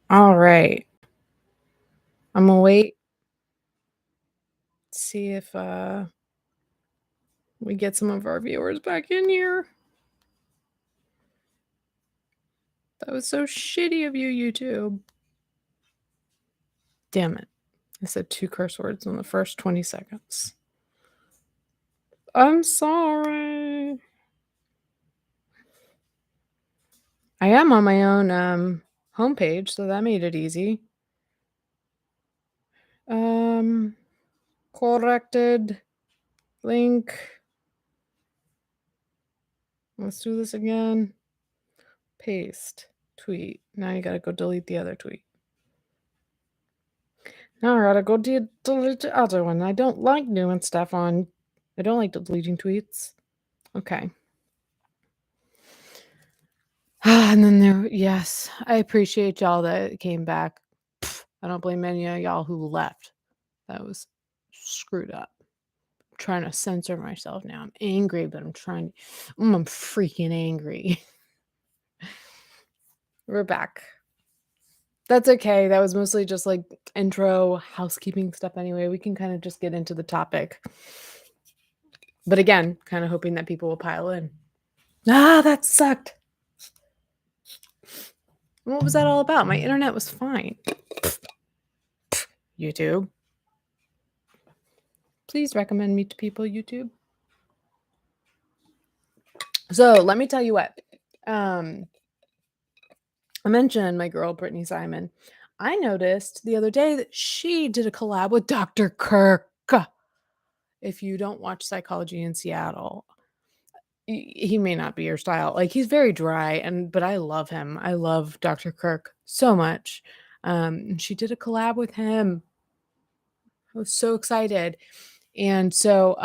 All right. I'm gonna wait, see if we get some of our viewers back in here. That was so shitty of you, YouTube. Damn it. I said 2 curse words in the first 20 seconds. I'm sorry. I am on my own homepage, so that made it easy. Um Corrected link. Let's do this again. Paste tweet. Now you gotta go delete the other tweet. Now I gotta go delete the other one. I don't like doing stuff on. I don't like deleting tweets. Okay. And then yes, I appreciate y'all that came back. I don't blame any of y'all who left. That was screwed up. I'm trying to censor myself now. I'm angry, but I'm freaking angry. We're back. That's okay. That was mostly just like intro housekeeping stuff anyway. We can kind of just get into the topic. But again, kind of hoping that people will pile in. Ah, that sucked. What was that all about? My internet was fine. YouTube. Please recommend me to people, YouTube. So let me tell you what. I mentioned my girl, Brittany Simon. I noticed the other day that she did a collab with Dr. Kirk. If you don't watch Psychology in Seattle, he may not be your style. Like, he's very dry, but I love him. I love Dr. Kirk so much. She did a collab with him. I was so excited. And so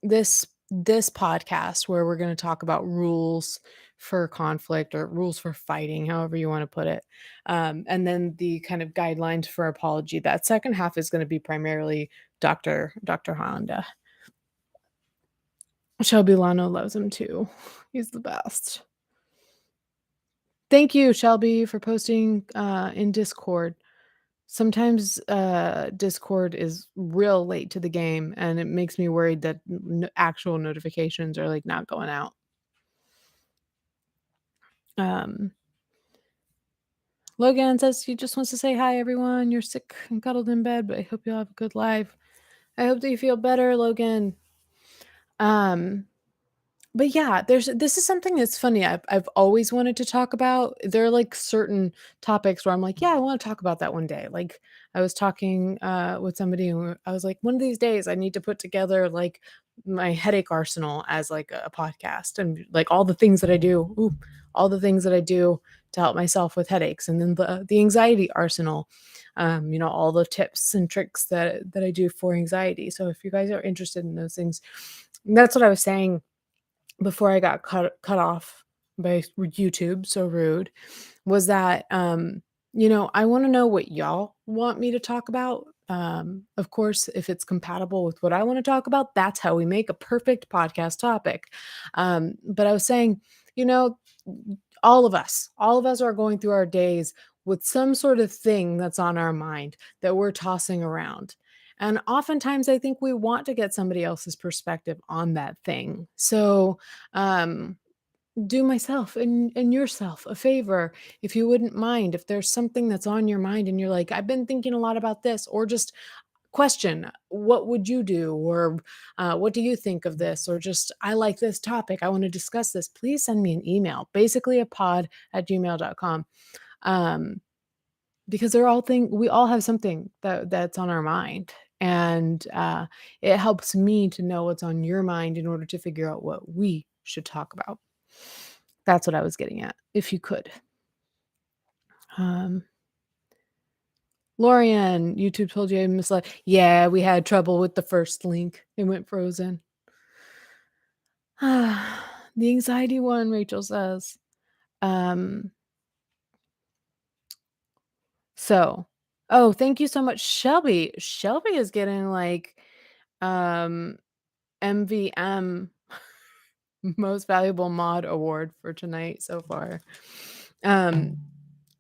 this podcast where we're going to talk about rules for conflict or rules for fighting, however you want to put it. And then the kind of guidelines for apology. That second half is going to be primarily Dr. Honda. Shelby Lano loves him too. He's the best. Thank you, Shelby, for posting in Discord. Sometimes Discord is real late to the game, and it makes me worried that actual notifications are like not going out. Logan says he just wants to say hi, everyone. You're sick and cuddled in bed, but I hope you'll have a good life. I hope that you feel better, Logan. But yeah, this is something that's funny. I've always wanted to talk about. There are like certain topics where I'm like, yeah, I want to talk about that one day. Like, I was talking with somebody and I was like, one of these days I need to put together like my headache arsenal as like a podcast and like all the things that I do. All the things that I do to help myself with headaches, and then the anxiety arsenal. All the tips and tricks that I do for anxiety. So if you guys are interested in those things, that's what I was saying before I got cut off by YouTube, so rude, was that, I wanna know what y'all want me to talk about. Of course, if it's compatible with what I wanna talk about, that's how we make a perfect podcast topic. But I was saying, you know, all of us are going through our days with some sort of thing that's on our mind that we're tossing around. And oftentimes, I think we want to get somebody else's perspective on that thing. So, um, do myself and yourself a favor, if you wouldn't mind, if there's something that's on your mind and you're like, I've been thinking a lot about this, or just question, what would you do? Or what do you think of this? Or just, I like this topic. I want to discuss this. Please send me an email, basically a pod@gmail.com. Um, because we all have something that's on our mind. And it helps me to know what's on your mind in order to figure out what we should talk about. That's what I was getting at, if you could. Um, Lorian, YouTube told you I misled. Yeah, we had trouble with the first link. It went frozen. The anxiety one, Rachel says. Um, thank you so much, Shelby. Shelby is getting like um MVM most valuable mod award for tonight so far.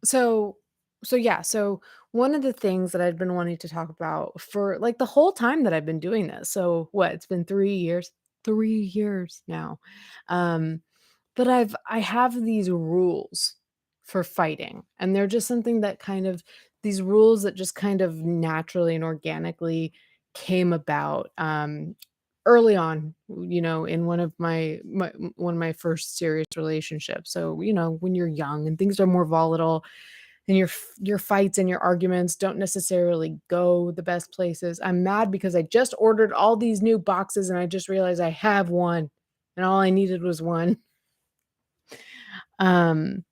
So So one of the things that I've been wanting to talk about for like the whole time that I've been doing this. So what? It's been 3 years. 3 years now. Um but I have these rules for fighting, and they're just something that kind of these rules that just kind of naturally and organically came about early on, in one of my first serious relationships. So, when you're young and things are more volatile and your fights and your arguments don't necessarily go the best places. I'm mad because I just ordered all these new boxes and I just realized I have one and all I needed was one. Um,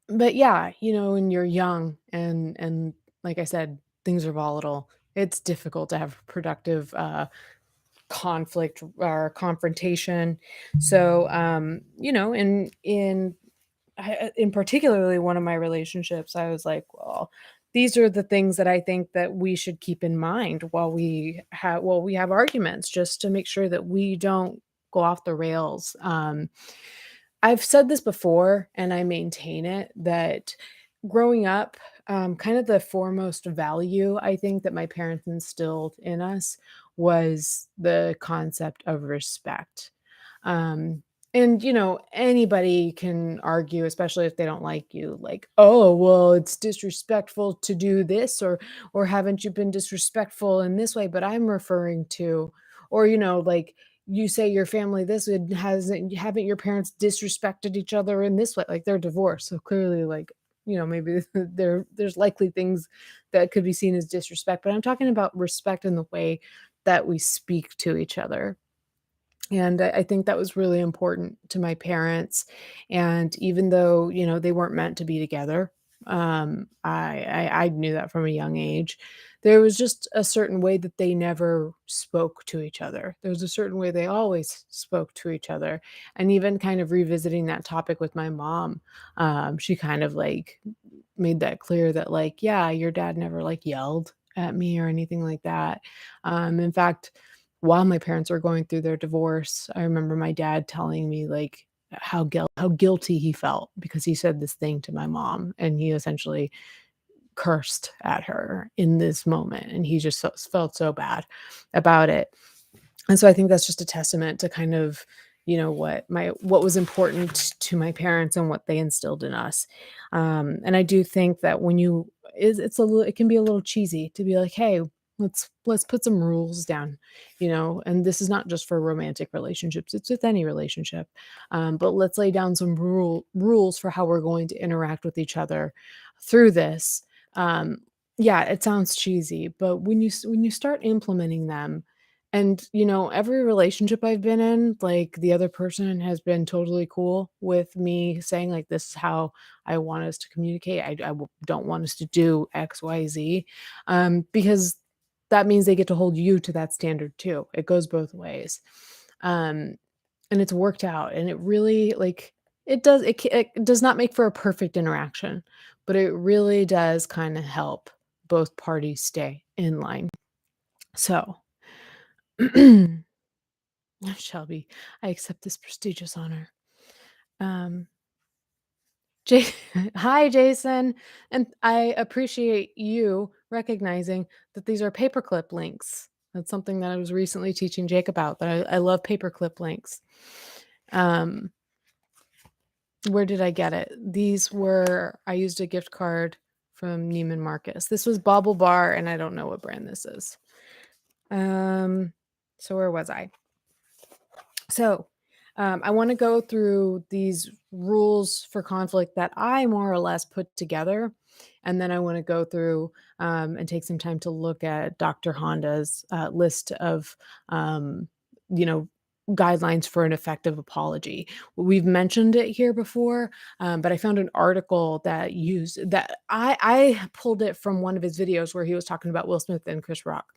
but yeah, when you're young and like I said, things are volatile. It's difficult to have productive conflict or confrontation. So, in particularly one of my relationships, I was like, well, these are the things that I think that we should keep in mind while we have arguments, just to make sure that we don't go off the rails. I've said this before, and I maintain it that growing up, kind of the foremost value I think that my parents instilled in us was the concept of respect. Um, and anybody can argue, especially if they don't like you, like, oh, well, it's disrespectful to do this, or haven't you been disrespectful in this way? But I'm referring to, or like you say your family this and hasn't haven't your parents disrespected each other in this way? Like they're divorced. So clearly, like, maybe there's likely things that could be seen as disrespect. But I'm talking about respect in the way that we speak to each other. And I think that was really important to my parents, and even though, they weren't meant to be together, I knew that from a young age. There was just a certain way that they never spoke to each other. There was a certain way they always spoke to each other, and even kind of revisiting that topic with my mom, she kind of, like, made that clear that, like, "Yeah, your dad never, like, yelled at me or anything like that." In fact, while my parents were going through their divorce, I remember my dad telling me, like, how guilty he felt because he said this thing to my mom, and he essentially cursed at her in this moment, and he just felt so bad about it. And so I think that's just a testament to kind of, what was important to my parents and what they instilled in us. And I do think that when you is it's a little it can be a little cheesy to be like, "Hey, let's put some rules down," and this is not just for romantic relationships, it's with any relationship. But let's lay down some rules for how we're going to interact with each other through this. Um, yeah, it sounds cheesy, but when you start implementing them, and, every relationship I've been in, like, the other person has been totally cool with me saying, like, "This is how I want us to communicate. Don't want us to do X, Y, Z," because that means they get to hold you to that standard too. It goes both ways. Um, and it's worked out, and it really, like, it does not make for a perfect interaction, but it really does kinda help both parties stay in line. So Shelby, I accept this prestigious honor. Um, Ja Hi, Jason, and I appreciate you recognizing that these are paperclip links. That's something that I was recently teaching Jake about, that I love paperclip links. Um, where did I get it? I used a gift card from Neiman Marcus. This was Bobble Bar, and I don't know what brand this is. Um, so where was I? So, I want to go through these rules for conflict that I more or less put together. And then I want to go through and take some time to look at Dr. Honda's list of, you know, guidelines for an effective apology. We've mentioned it here before, but I found an article that I pulled it from one of his videos where he was talking about Will Smith and Chris Rock.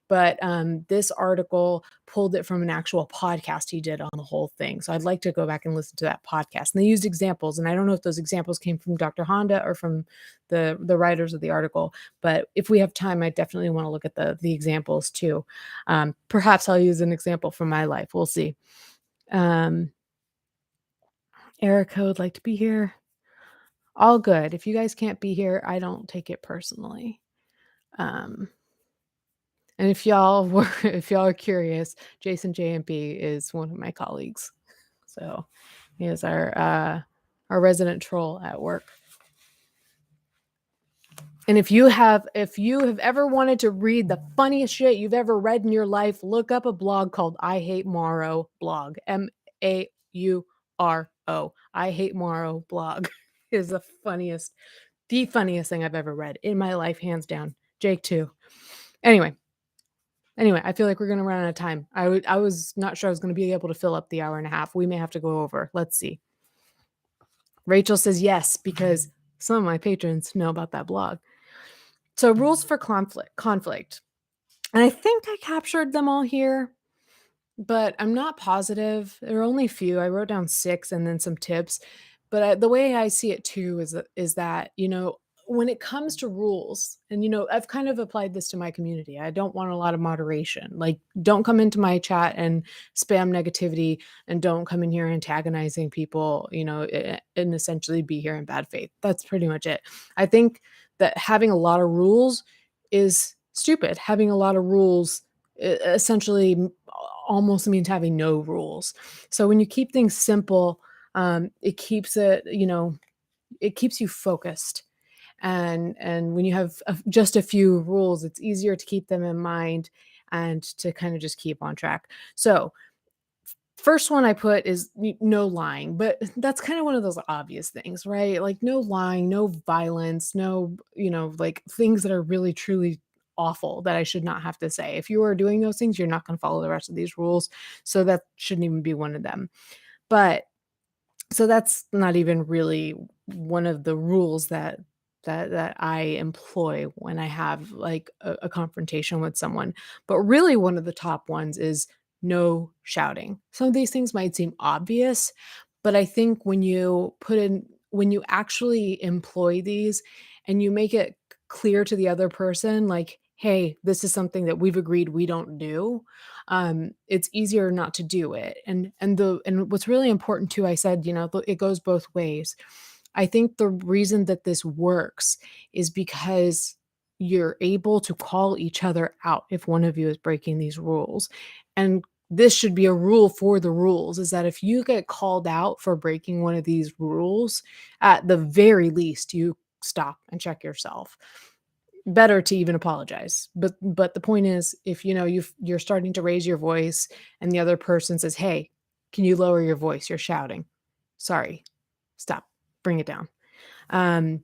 But, this article pulled it from an actual podcast he did on the whole thing, so I'd like to go back and listen to that podcast, and they used examples, and I don't know if those examples came from Dr. Honda or from the writers of the article, but if we have time, I definitely wanna look at the examples too. Perhaps I'll use an example from my life, we'll see. Um, Erica would like to be here. All good. If you guys can't be here, I don't take it personally. Um, and if y'all were if y'all are curious, Jason JMP is one of my colleagues. So he is our resident troll at work. And if you have ever wanted to read the funniest shit you've ever read in your life, look up a blog called I Hate Morrow blog. Mauro. I Hate Morrow blog is the funniest thing I've ever read in my life, hands down. Jake too. Anyway, I feel like we're gonna run out of time. I was not sure I was gonna be able to fill up the hour and a half. We may have to go over. Let's see. Rachel says yes, because some of my patrons know about that blog. So rules for conflict. And I think I captured them all here, but I'm not positive. There are only a few. I wrote down 6 and then some tips. But the way I see it too is that, when it comes to rules, and I've kind of applied this to my community. I don't want a lot of moderation. Like, don't come into my chat and spam negativity, and don't come in here antagonizing people, and essentially be here in bad faith. That's pretty much it. I think that having a lot of rules is stupid. Having a lot of rules essentially almost means having no rules. So when you keep things simple, it keeps it keeps you focused. And when you have just a few rules, it's easier to keep them in mind and to kind of just keep on track. So first one I put is no lying, but that's kind of one of those obvious things, right? Like, no lying, no violence, no, like, things that are really truly awful that I should not have to say. If you are doing those things, you're not going to follow the rest of these rules. So that shouldn't even be one of them. But so that's not even really one of the rules that I employ when I have, like, a confrontation with someone. But really one of the top ones is no shouting. Some of these things might seem obvious, but I think when you actually employ these and you make it clear to the other person, like, hey, this is something that we've agreed we don't do, it's easier not to do it. And what's really important too, I said, it goes both ways. I think the reason that this works is because you're able to call each other out if one of you is breaking these rules. And this should be a rule for the rules, is that if you get called out for breaking one of these rules, at the very least, you stop and check yourself. Better to even apologize. But the point is, if you're starting to raise your voice and the other person says, "Hey, can you lower your voice? You're shouting." Sorry. Stop. Bring it down. Um,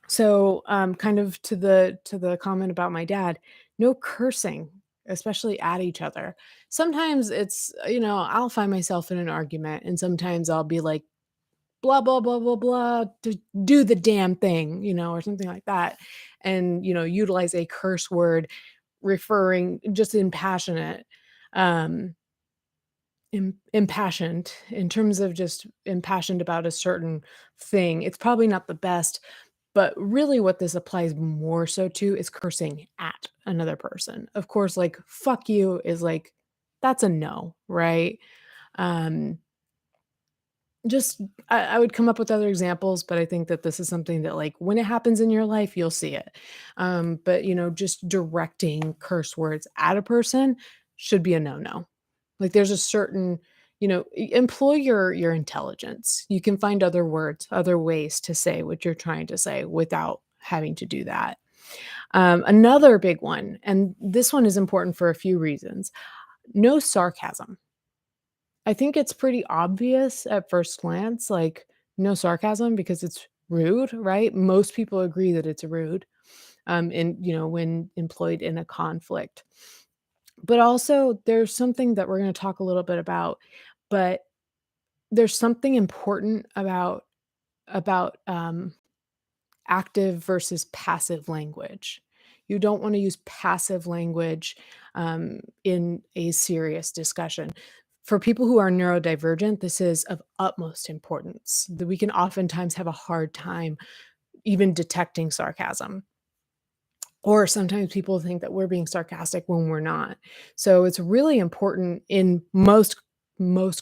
kind of to the comment about my dad, no cursing, especially at each other. Sometimes it's, I'll find myself in an argument, and sometimes I'll be like, blah blah blah blah blah, to do the damn thing, or something like that, and utilize a curse word referring just impassionate, um impassioned in terms of just impassioned about a certain thing. It's probably not the best, but really what this applies more so to is cursing at another person. Of course, like, fuck you is like, that's a no, right? Um just I would come up with other examples, but I think that this is something that, like, when it happens in your life, you'll see it. But just directing curse words at a person should be a no-no. Like, there's a certain, employ your intelligence. You can find other words, other ways to say what you're trying to say without having to do that. Another big one, and this one is important for a few reasons. No sarcasm. I think it's pretty obvious at first glance, like, no sarcasm, because it's rude, right? Most people agree that it's rude, when employed in a conflict. But also, there's something that we're gonna talk a little bit about, but there's something important about active versus passive language. You don't want to use passive language in a serious discussion. For people who are neurodivergent, this is of utmost importance. That we can oftentimes have a hard time even detecting sarcasm. Or sometimes people think that we're being sarcastic when we're not. So it's really important in most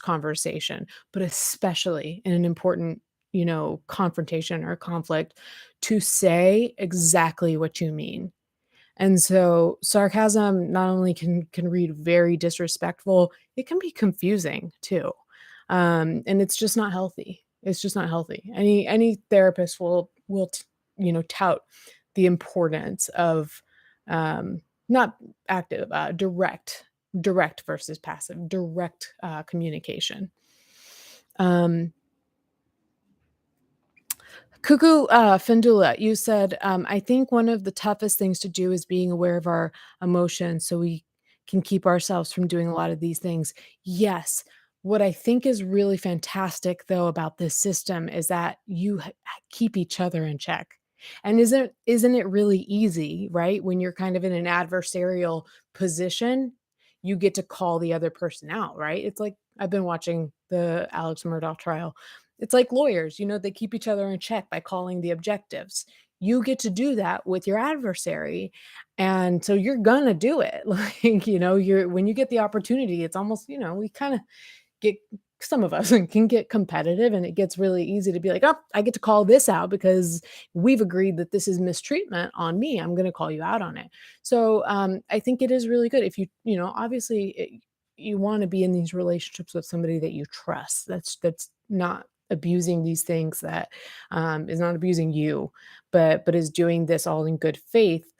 conversation, but especially in an important, confrontation or conflict to say exactly what you mean. And so sarcasm not only can read very disrespectful, it can be confusing too. And it's just not healthy. It's just not healthy. Any therapist will tout the importance of not active, direct versus passive, direct communication. Um, Cuckoo, Findula, you said, I think one of the toughest things to do is being aware of our emotions so we can keep ourselves from doing a lot of these things. Yes. What I think is really fantastic, though, about this system is that you keep each other in check. And isn't it really easy, right? When you're kind of in an adversarial position, you get to call the other person out, right? It's like I've been watching the Alex Murdaugh trial. It's like lawyers, they keep each other in check by calling the objectives. You get to do that with your adversary. And so you're gonna do it. Like, you're when you get the opportunity, it's almost, we kind of get some of us can get competitive and it gets really easy to be like, oh, I get to call this out because we've agreed that this is mistreatment on me. I'm going to call you out on it. So I think it is really good if obviously you want to be in these relationships with somebody that you trust. That's not abusing these things, that is not abusing you, but is doing this all in good faith.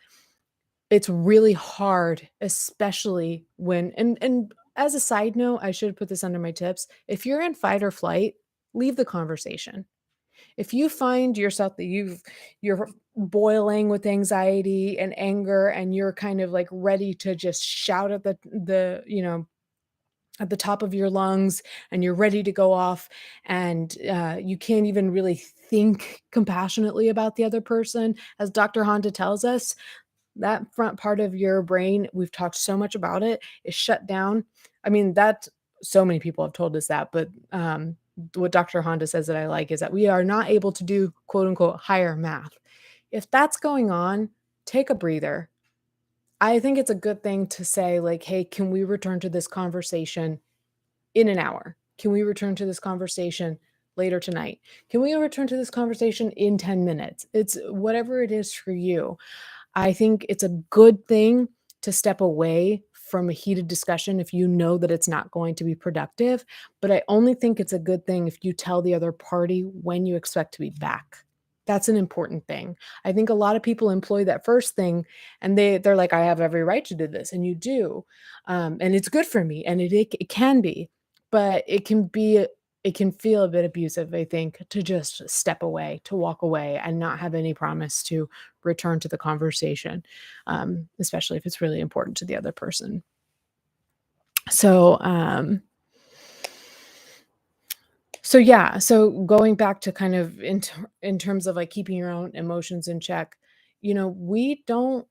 It's really hard, especially when and as a side note, I should put this under my tips. If you're in fight or flight, leave the conversation. If you find yourself that you're boiling with anxiety and anger and you're kind of like ready to just shout at at the top of your lungs and you're ready to go off and you can't even really think compassionately about the other person, as Dr. Honda tells us, that front part of your brain, we've talked so much about it, is shut down. I mean, that so many people have told us that, but what Dr. Honda says that I like is that we are not able to do quote unquote higher math. If that's going on, take a breather. I think it's a good thing to say, like, hey, can we return to this conversation in an hour? Can we return to this conversation later tonight? Can we return to this conversation in 10 minutes? It's whatever it is for you. I think it's a good thing to step away from a heated discussion if you know that it's not going to be productive, but I only think it's a good thing if you tell the other party when you expect to be back. That's an important thing. I think a lot of people employ that first thing and they're like, I have every right to do this, and you do. And it's good for me, and it can be, but it can feel a bit abusive, I think, to just step away, to walk away and not have any promise to return to the conversation, especially if it's really important to the other person. So, yeah, so going back to kind of in terms of like keeping your own emotions in check, we don't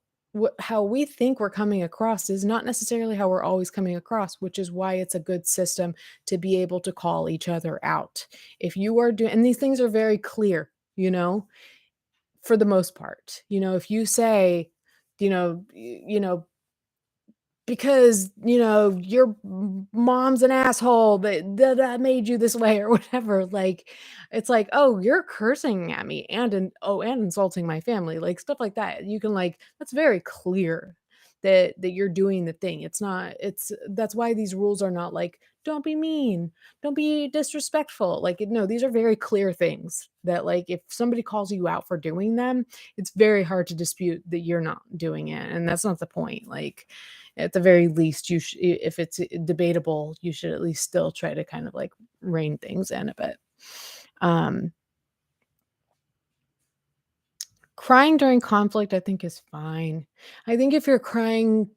how we think we're coming across is not necessarily how we're always coming across, which is why it's a good system to be able to call each other out. If you are doing, and these things are very clear, for the most part. If you say, because your mom's an asshole that made you this way or whatever, like it's like, oh, you're cursing at me and insulting my family, like stuff like that. You can, like, that's very clear that you're doing the thing. It's that's why these rules are not like, don't be mean, don't be disrespectful, like, no, these are very clear things that, like, if somebody calls you out for doing them, it's very hard to dispute that you're not doing it, and that's not the point. Like, at the very least, if it's debatable, you should at least still try to kind of like rein things in a bit. Um, Crying during conflict, I think, is fine. I think if your crying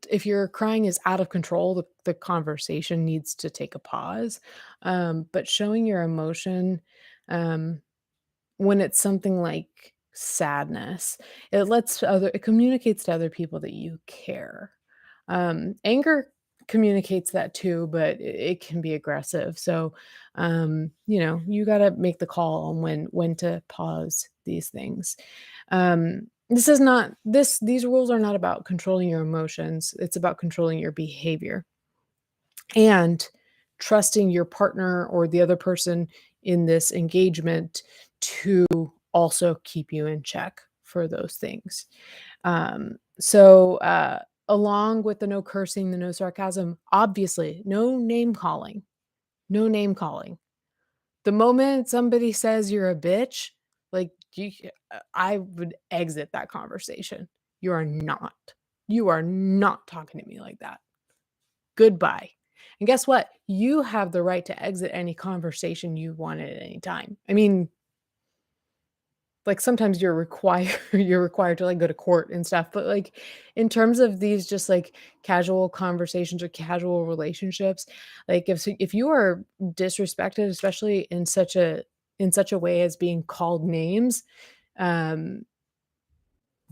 is out of control, the conversation needs to take a pause. But showing your emotion, um, when it's something like sadness, it communicates to other people that you care. Anger communicates that too, but it can be aggressive. So, you gotta make the call on when to pause these things. This is not this these rules are not about controlling your emotions. It's about controlling your behavior and trusting your partner or the other person in this engagement to also keep you in check for those things. So along with the no cursing, the no sarcasm, obviously, no name calling, no name calling. The moment somebody says you're a bitch, like I would exit that conversation. You are not. You are not talking to me like that. Goodbye. And guess what? You have the right to exit any conversation you want at any time. I mean, like, sometimes you're required to, like, go to court and stuff, but, like, in terms of these just, like, casual conversations or casual relationships, like, if you are disrespected, especially in such a way as being called names, um,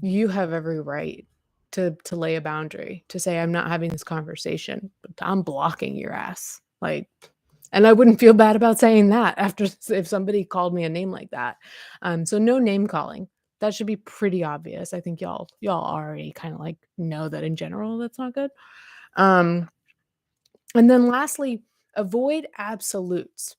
you have every right to lay a boundary, to say, "I'm not having this conversation. I'm blocking your ass." Like, and I wouldn't feel bad about saying that after if somebody called me a name like that. So no name calling. That should be pretty obvious. I think y'all already kinda, like, know that in general that's not good. Um, and then lastly, avoid absolutes,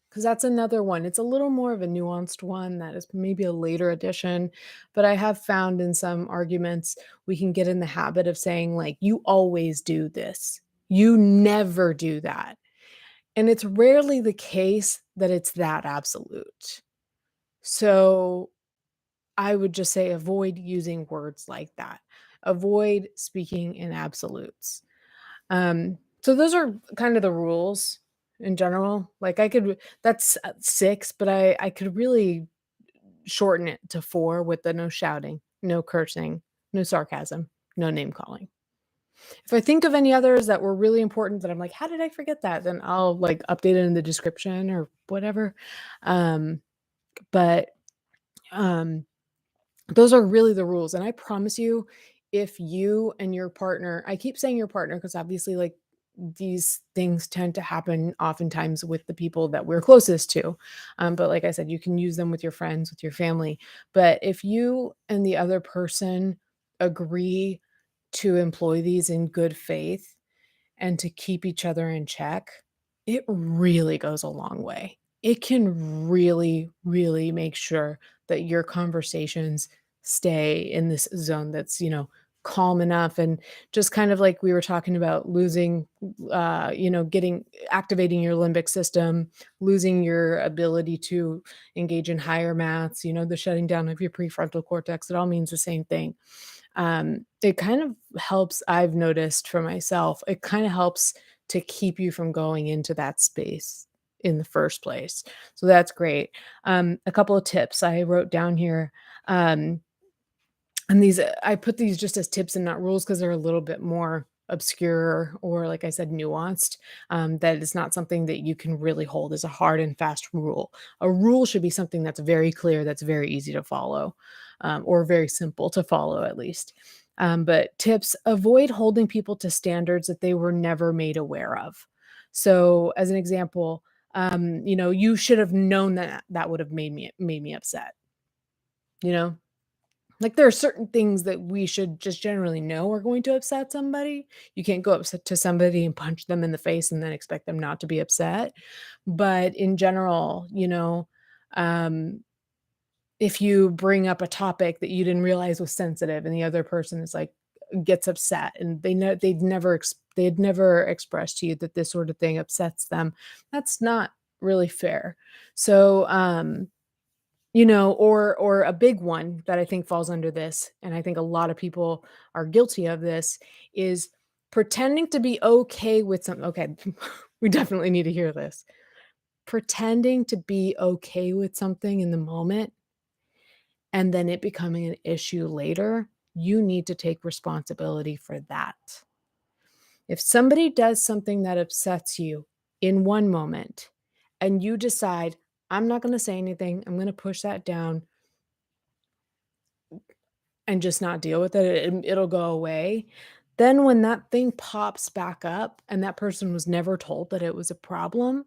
because that's another one. It's a little more of a nuanced one that is maybe a later addition, but I have found in some arguments, we can get in the habit of saying, like, "You always do this. You never do that." And it's rarely the case that it's that absolute. So, I would just say avoid using words like that. Avoid speaking in absolutes. So those are kind of the rules in general. Like, I could that's 6, but I could really shorten it to 4 with the no shouting, no cursing, no sarcasm, no name calling. If I think of any others that were really important that I'm like, "How did I forget that?" Then I'll, like, update it in the description or whatever. Um, but, um, those are really the rules, and I promise you, if you and your partner, I keep saying your partner because obviously, like, these things tend to happen oftentimes with the people that we're closest to. But like I said, you can use them with your friends, with your family. But if you and the other person agree to employ these in good faith and to keep each other in check, it really goes a long way. It can really, really make sure that your conversations stay in this zone that's, calm enough, and just kind of like we were talking about losing, getting activating your limbic system, losing your ability to engage in higher maths, the shutting down of your prefrontal cortex. It all means the same thing. It kind of helps, I've noticed for myself, it kind of helps to keep you from going into that space in the first place. So that's great. A couple of tips I wrote down here. Um, and these I put these just as tips and not rules because they're a little bit more obscure or, like I said, nuanced. That is not something that you can really hold as a hard and fast rule. A rule should be something that's very clear, that's very easy to follow, or very simple to follow at least. But tips: avoid holding people to standards that they were never made aware of. So, as an example, you should have known that that would have made me upset. You know, like, there are certain things that we should just generally know are going to upset somebody. You can't go up to somebody and punch them in the face and then expect them not to be upset. But in general, um, if you bring up a topic that you didn't realize was sensitive and the other person is like gets upset and they had never expressed to you that this sort of thing upsets them, that's not really fair. So, or a big one that I think falls under this, and I think a lot of people are guilty of this, is pretending to be okay with some okay, we definitely need to hear this. Pretending to be okay with something in the moment and then it becoming an issue later, you need to take responsibility for that. If somebody does something that upsets you in one moment and you decide, "I'm not gonna say anything, I'm gonna push that down," and just not deal with it, it'll go away. Then when that thing pops back up and that person was never told that it was a problem,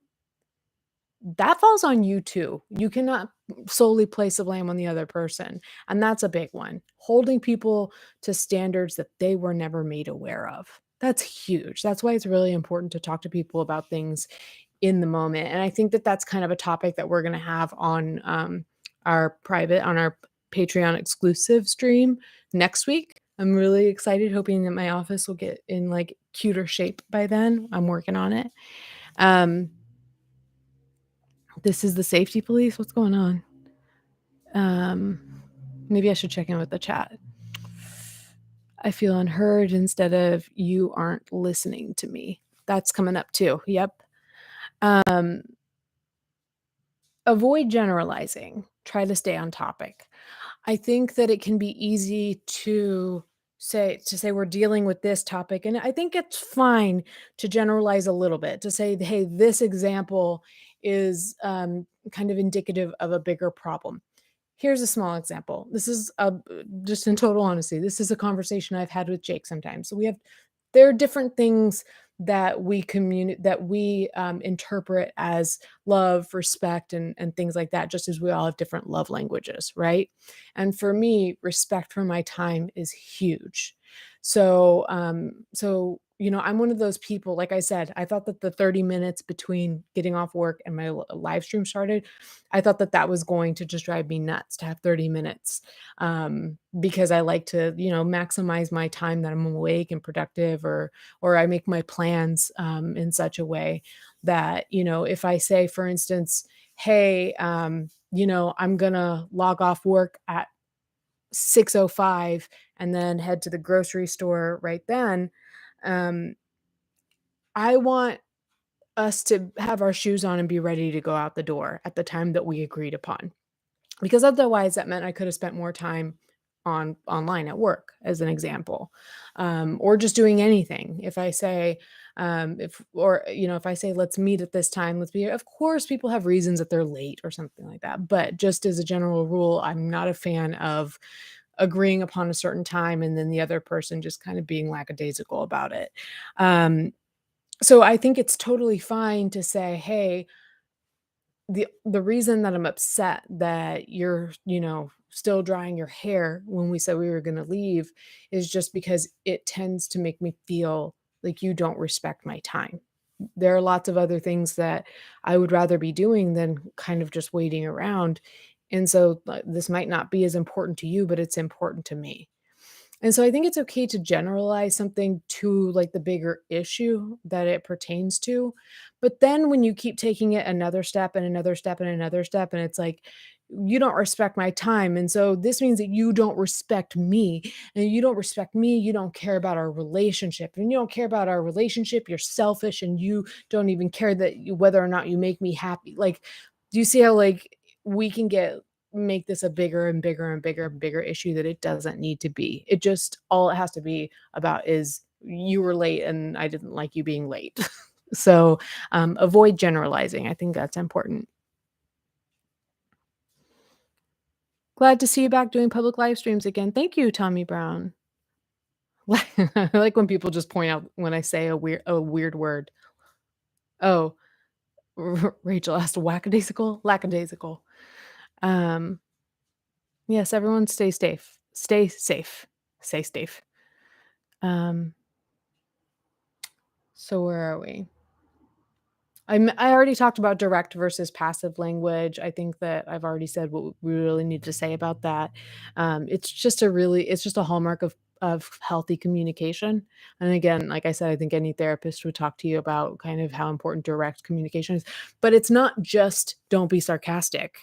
that falls on you too. You cannot solely place the blame on the other person, and that's a big one. Holding people to standards that they were never made aware of. That's huge. That's why it's really important to talk to people about things in the moment. And I think that that's kind of a topic that we're going to have on our Patreon exclusive stream next week. I'm really excited, hoping that my office will get in like cuter shape by then. I'm working on it. Um, this is the safety police. What's going on? Um, maybe I should check in with the chat. I feel unheard instead of you aren't listening to me. That's coming up too. Yep. Um, avoid generalizing. Try to stay on topic. I think that it can be easy to say we're dealing with this topic, and I think it's fine to generalize a little bit, to say, "Hey, this example is, kind of indicative of a bigger problem." Here's a small example. This is just in total honesty. This is a conversation I've had with Jake sometimes. So there are different things that we interpret as love, respect, and things like that, just as we all have different love languages, right? And for me, respect for my time is huge. So I'm one of those people, like I said, I thought that the 30 minutes between getting off work and my live stream started, I thought that that was going to just drive me nuts to have 30 minutes, because I like to, maximize my time that I'm awake and productive, or I make my plans in such a way that, if I say, for instance, hey, I'm gonna log off work at 6:05 and then head to the grocery store right then. um, I want us to have our shoes on and be ready to go out the door at the time that we agreed upon, because otherwise that meant I could have spent more time online at work, as an example, or just doing anything. If I say, if I say, let's meet at this time, let's be, of course, people have reasons that they're late or something like that. But just as a general rule, I'm not a fan of agreeing upon a certain time and then the other person just kind of being lackadaisical about it. Um, so I think it's totally fine to say, hey, the reason that I'm upset that you're, still drying your hair when we said we were gonna leave is just because it tends to make me feel like you don't respect my time. There are lots of other things that I would rather be doing than kind of just waiting around. And so, this might not be as important to you, but it's important to me. And so I think it's okay to generalize something to like the bigger issue that it pertains to. But then when you keep taking it another step and another step and another step, and it's like, you don't respect my time. And so this means that you don't respect me. And you don't respect me. You don't care about our relationship. And you don't care about our relationship. You're selfish and you don't even care whether or not you make me happy. Like, do you see how like we can make this a bigger and bigger and bigger and bigger issue that it doesn't need to be. It just all it has to be about is you were late and I didn't like you being late. So avoid generalizing. I think that's important. Glad to see you back doing public live streams again. Thank you, Tommy Brown. I like when people just point out when I say a weird word. Oh, Rachel asked wackadaisical, lackadaisical. Um, yes, everyone stay safe. Stay safe. Stay safe. Um, So where are we? I already talked about direct versus passive language. I think that I've already said what we really need to say about that. It's just a hallmark of healthy communication. And again, like I said, I think any therapist would talk to you about kind of how important direct communication is. But it's not just don't be sarcastic.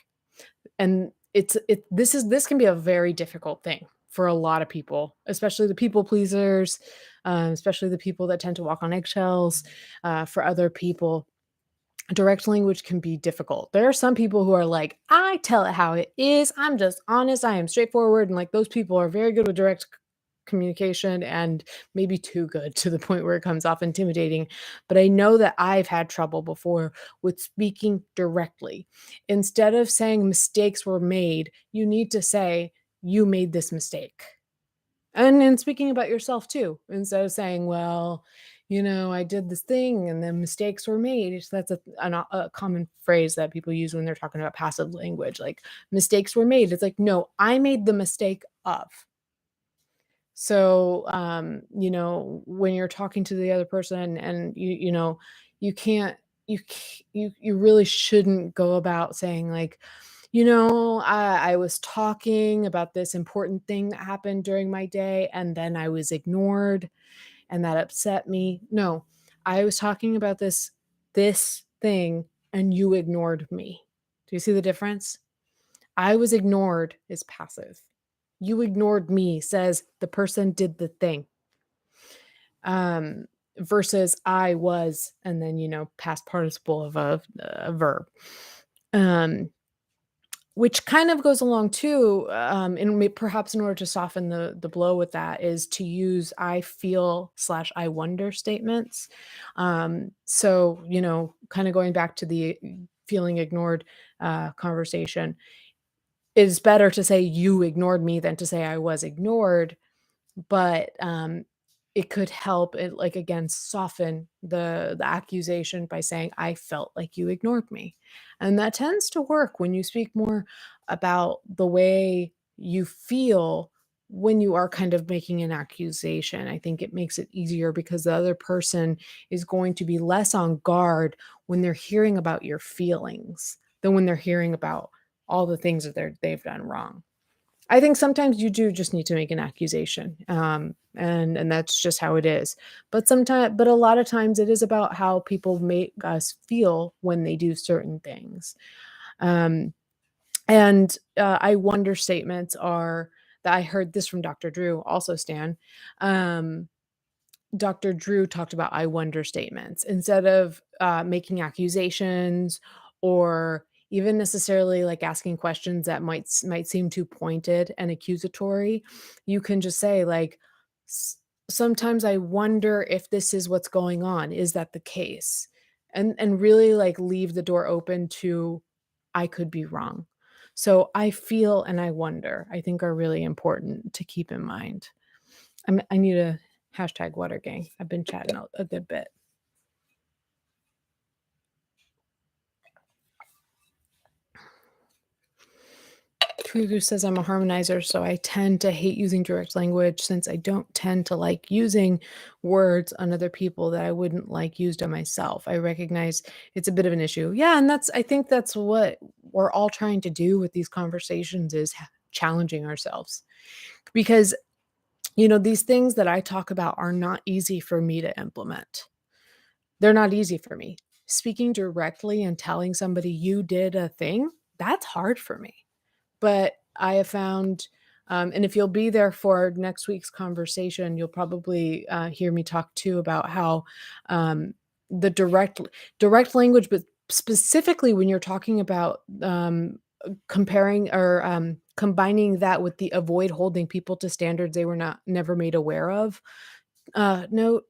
And this can be a very difficult thing for a lot of people, especially the people pleasers, especially the people that tend to walk on eggshells. For other people, direct language can be difficult. There are some people who are like, I tell it how it is. I'm just honest. I am straightforward. And like those people are very good with direct communication and maybe too good to the point where it comes off intimidating. But I know that I've had trouble before with speaking directly. Instead of saying mistakes were made, you need to say, you made this mistake. And then speaking about yourself too, instead of saying, "Well, I did this thing and then mistakes were made." So that's a common phrase that people use when they're talking about passive language, like mistakes were made. It's like, no, I made the mistake of. So, when you're talking to the other person and you can't. you really shouldn't go about saying like, I was talking about this important thing that happened during my day and then I was ignored and that upset me. No, I was talking about this thing and you ignored me. Do you see the difference? I was ignored is passive. You ignored me says the person did the thing. Um, versus I was, and then, past participle of a verb. Um, which kind of goes along too, and perhaps in order to soften the blow with that is to use I feel slash I wonder statements. So, kind of going back to the feeling ignored conversation, it's better to say you ignored me than to say I was ignored, but, it could help it, like, again, soften the accusation by saying, "I felt like you ignored me." And that tends to work when you speak more about the way you feel when you are kind of making an accusation. I think it makes it easier because the other person is going to be less on guard when they're hearing about your feelings than when they're hearing about all the things that they've done wrong. I think sometimes you do just need to make an accusation, and that's just how it is. But a lot of times it is about how people make us feel when they do certain things. Um, I wonder statements are that I heard this from Dr. Drew, also Stan. Um, Dr. Drew talked about I wonder statements. Instead of, making accusations or even necessarily, like, asking questions that might seem too pointed and accusatory, you can just say, like, "S sometimes I wonder if this is what's going on. Is that the case?" And really, like, leave the door open to, "I could be wrong." So, I feel and I wonder, I think are really important to keep in mind. I need a hashtag water gang. I've been chatting a good bit. Kugu says I'm a harmonizer, so I tend to hate using direct language since I don't tend to like using words on other people that I wouldn't like used on myself. I recognize it's a bit of an issue. Yeah, and I think that's what we're all trying to do with these conversations is challenging ourselves. Because, these things that I talk about are not easy for me to implement. They're not easy for me. Speaking directly and telling somebody you did a thing, that's hard for me. But I have found, and if you'll be there for next week's conversation, you'll probably hear me talk too about how um, the direct language, but specifically when you're talking about comparing or combining that with the avoid holding people to standards they were not never made aware of. Note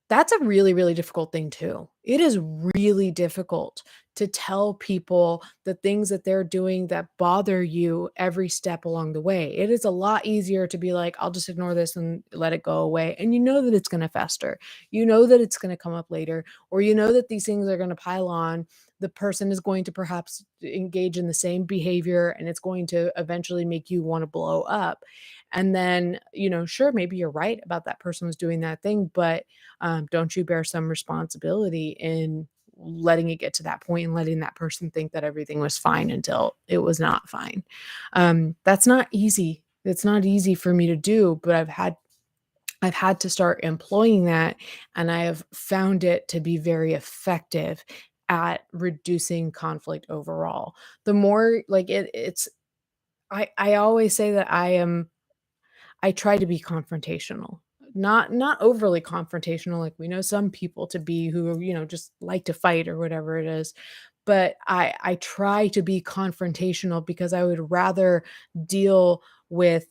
that's a really, really difficult thing too. It is really difficult to tell people the things that they're doing that bother you every step along the way. It is a lot easier to be like, I'll just ignore this and let it go away. And you know that it's going to fester. You know that it's going to come up later, or you know that these things are going to pile on. The person is going to perhaps engage in the same behavior and it's going to eventually make you want to blow up. And then, sure, maybe you're right about that person was doing that thing, but don't you bear some responsibility in letting it get to that point and letting that person think that everything was fine until it was not fine? That's not easy. It's not easy for me to do, but I've had to start employing that, and I have found it to be very effective at reducing conflict overall. The more like it's I always say that I try to be confrontational. Not overly confrontational, like we know some people to be who, just like to fight or whatever it is. But I try to be confrontational because I would rather deal with,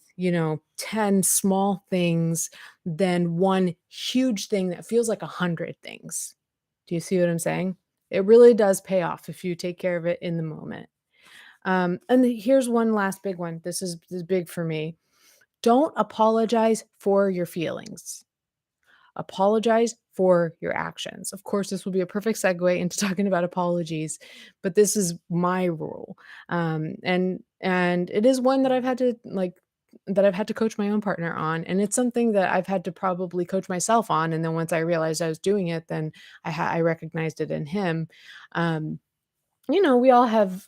10 small things than one huge thing that feels like 100 things. Do you see what I'm saying? It really does pay off if you take care of it in the moment. And here's one last big one. This is big for me. Don't apologize for your feelings. Apologize for your actions. Of course, this will be a perfect segue into talking about apologies, but this is my rule. And it is one that I've had to like that I've had to coach my own partner on, and it's something that I've had to probably coach myself on, and then once I realized I was doing it, then I recognized it in him. Um, we all have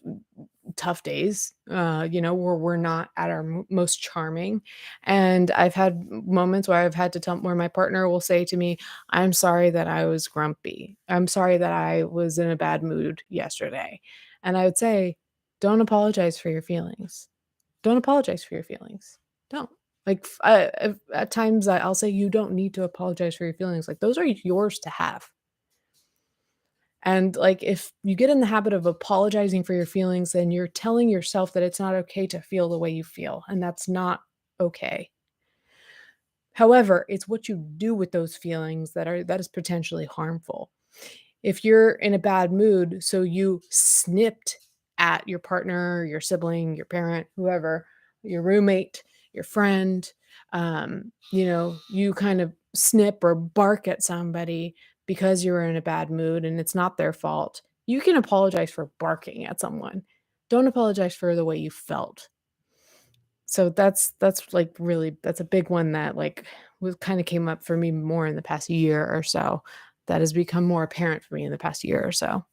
tough days, where we're not at our most charming. And I've had moments where I've had to tell where my partner will say to me, I'm sorry that I was grumpy. I'm sorry that I was in a bad mood yesterday. And I would say, don't apologize for your feelings. Don't apologize for your feelings. Don't. Like at times I'll say you don't need to apologize for your feelings. Like those are yours to have. And, like, if you get in the habit of apologizing for your feelings, then you're telling yourself that it's not okay to feel the way you feel, and that's not okay. However, it's what you do with those feelings that is potentially harmful. If you're in a bad mood, so you snipped at your partner, your sibling, your parent, whoever, your roommate, your friend, you kind of snip or bark at somebody because you were in a bad mood and it's not their fault. You can apologize for barking at someone. Don't apologize for the way you felt. So that's like really that's a big one that like was kind of came up for me more in the past year or so. That has become more apparent for me in the past year or so.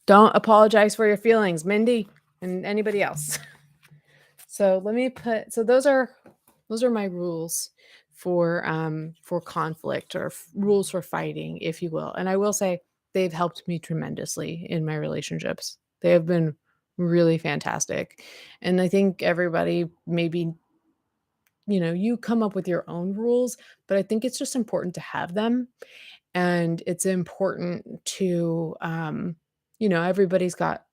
Don't apologize for your feelings, Mindy, and anybody else. So let me put so those are my rules for conflict or rules for fighting, if you will. And I will say they've helped me tremendously in my relationships. They have been really fantastic. And I think everybody maybe you come up with your own rules, but I think it's just important to have them. And it's important to everybody's got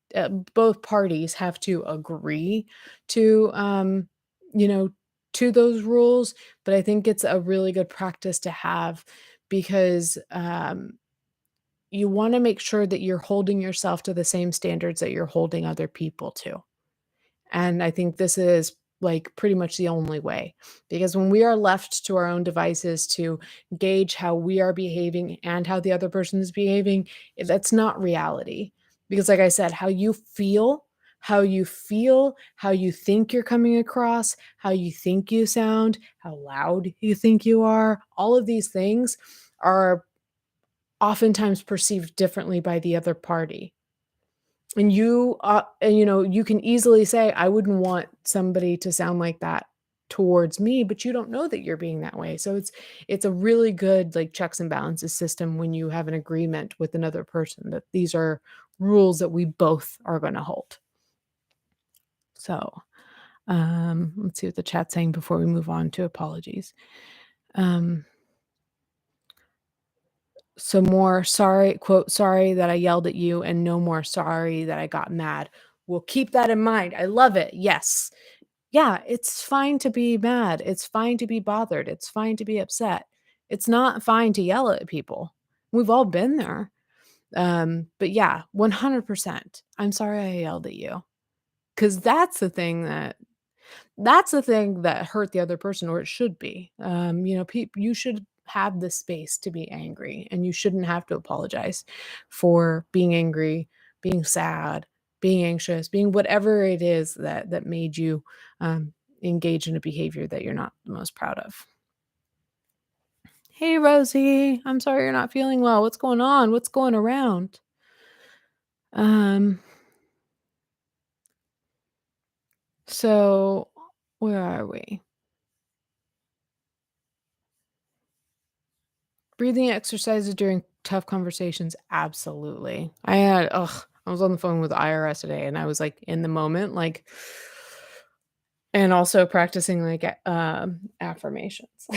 both parties have to agree to you know to those rules, but I think it's a really good practice to have because you want to make sure that you're holding yourself to the same standards that you're holding other people to. And I think this is like pretty much the only way. Because when we are left to our own devices to gauge how we are behaving and how the other person is behaving, that's not reality. Because, like I said, how you think you're coming across, how you think you sound, how loud you think you are, all of these things are oftentimes perceived differently by the other party. You can easily say, "I wouldn't want somebody to sound like that towards me," but you don't know that you're being that way. So it's a really good, like, checks and balances system when you have an agreement with another person that these are rules that we both are gonna hold. So, let's see what the chat's saying before we move on to apologies. Um, so more sorry quote, "Sorry that I yelled at you," and no more sorry that I got mad. We'll keep that in mind. I love it. Yes. Yeah, it's fine to be mad. It's fine to be bothered. It's fine to be upset. It's not fine to yell at people. We've all been there. But yeah, 100%. I'm sorry I yelled at you. Cause that's the thing that hurt the other person, or it should be. You should have the space to be angry, and you shouldn't have to apologize for being angry, being sad, being anxious, being whatever it is that made you um, engage in a behavior that you're not the most proud of. Hey, Rosie, I'm sorry you're not feeling well. What's going on? What's going around? Um, so where are we? Breathing exercises during tough conversations, absolutely. I was on the phone with the IRS today and I was like in the moment, like, and also practicing like affirmations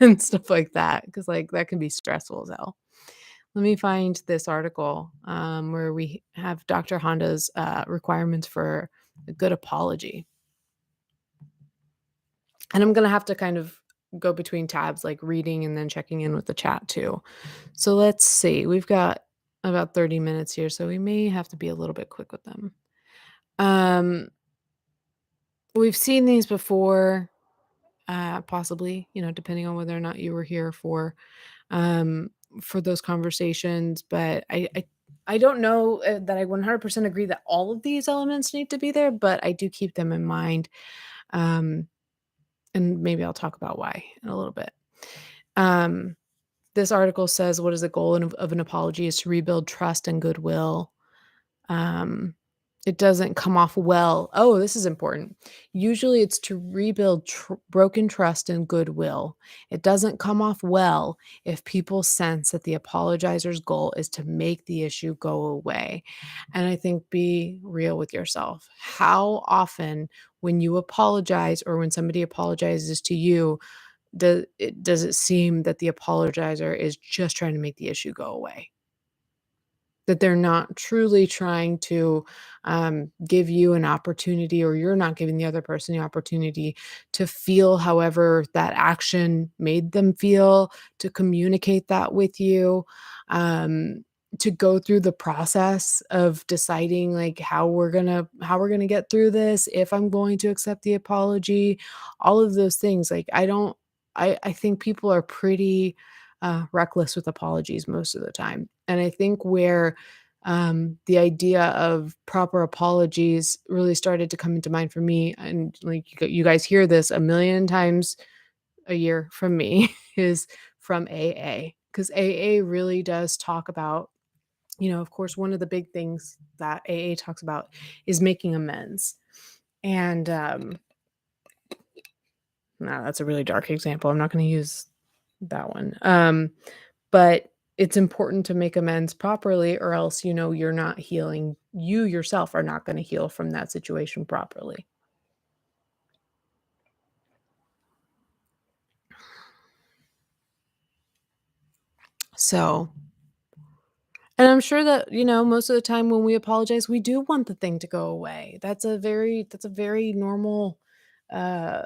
and stuff like that because like that can be stressful as hell. Let me find this article where we have Dr. Honda's requirements for a good apology. And I'm gonna have to kind of go between tabs, like reading and then checking in with the chat too. So let's see. We've got about 30 minutes here, so we may have to be a little bit quick with them. Um, we've seen these before, possibly, depending on whether or not you were here um, for those conversations. But I don't know, that I 100% agree that all of these elements need to be there, but I do keep them in mind, um, and maybe I'll talk about why in a little bit. Um, this article says, "What is the goal of an apology is to rebuild trust and goodwill." Um, it doesn't come off well. Oh, this is important. Usually it's to rebuild broken trust and goodwill. It doesn't come off well if people sense that the apologizer's goal is to make the issue go away. And I think be real with yourself. How often, when you apologize or when somebody apologizes to you, does it seem that the apologizer is just trying to make the issue go away? That they're not truly trying to, give you an opportunity, or you're not giving the other person the opportunity to feel however that action made them feel, to communicate that with you, um, to go through the process of deciding, like, how we're gonna get through this, if I'm going to accept the apology, all of those things, like, I think people are pretty, reckless with apologies most of the time, and I think where the idea of proper apologies really started to come into mind for me, and like you guys hear this a million times a year from me, is from AA. Because AA really does talk about, of course, one of the big things that AA talks about is making amends. And no, that's a really dark example. I'm not going to use that one. But it's important to make amends properly, or else, you're not healing. You yourself are not going to heal from that situation properly. So, and I'm sure that, most of the time when we apologize, we do want the thing to go away. That's a very normal, uh,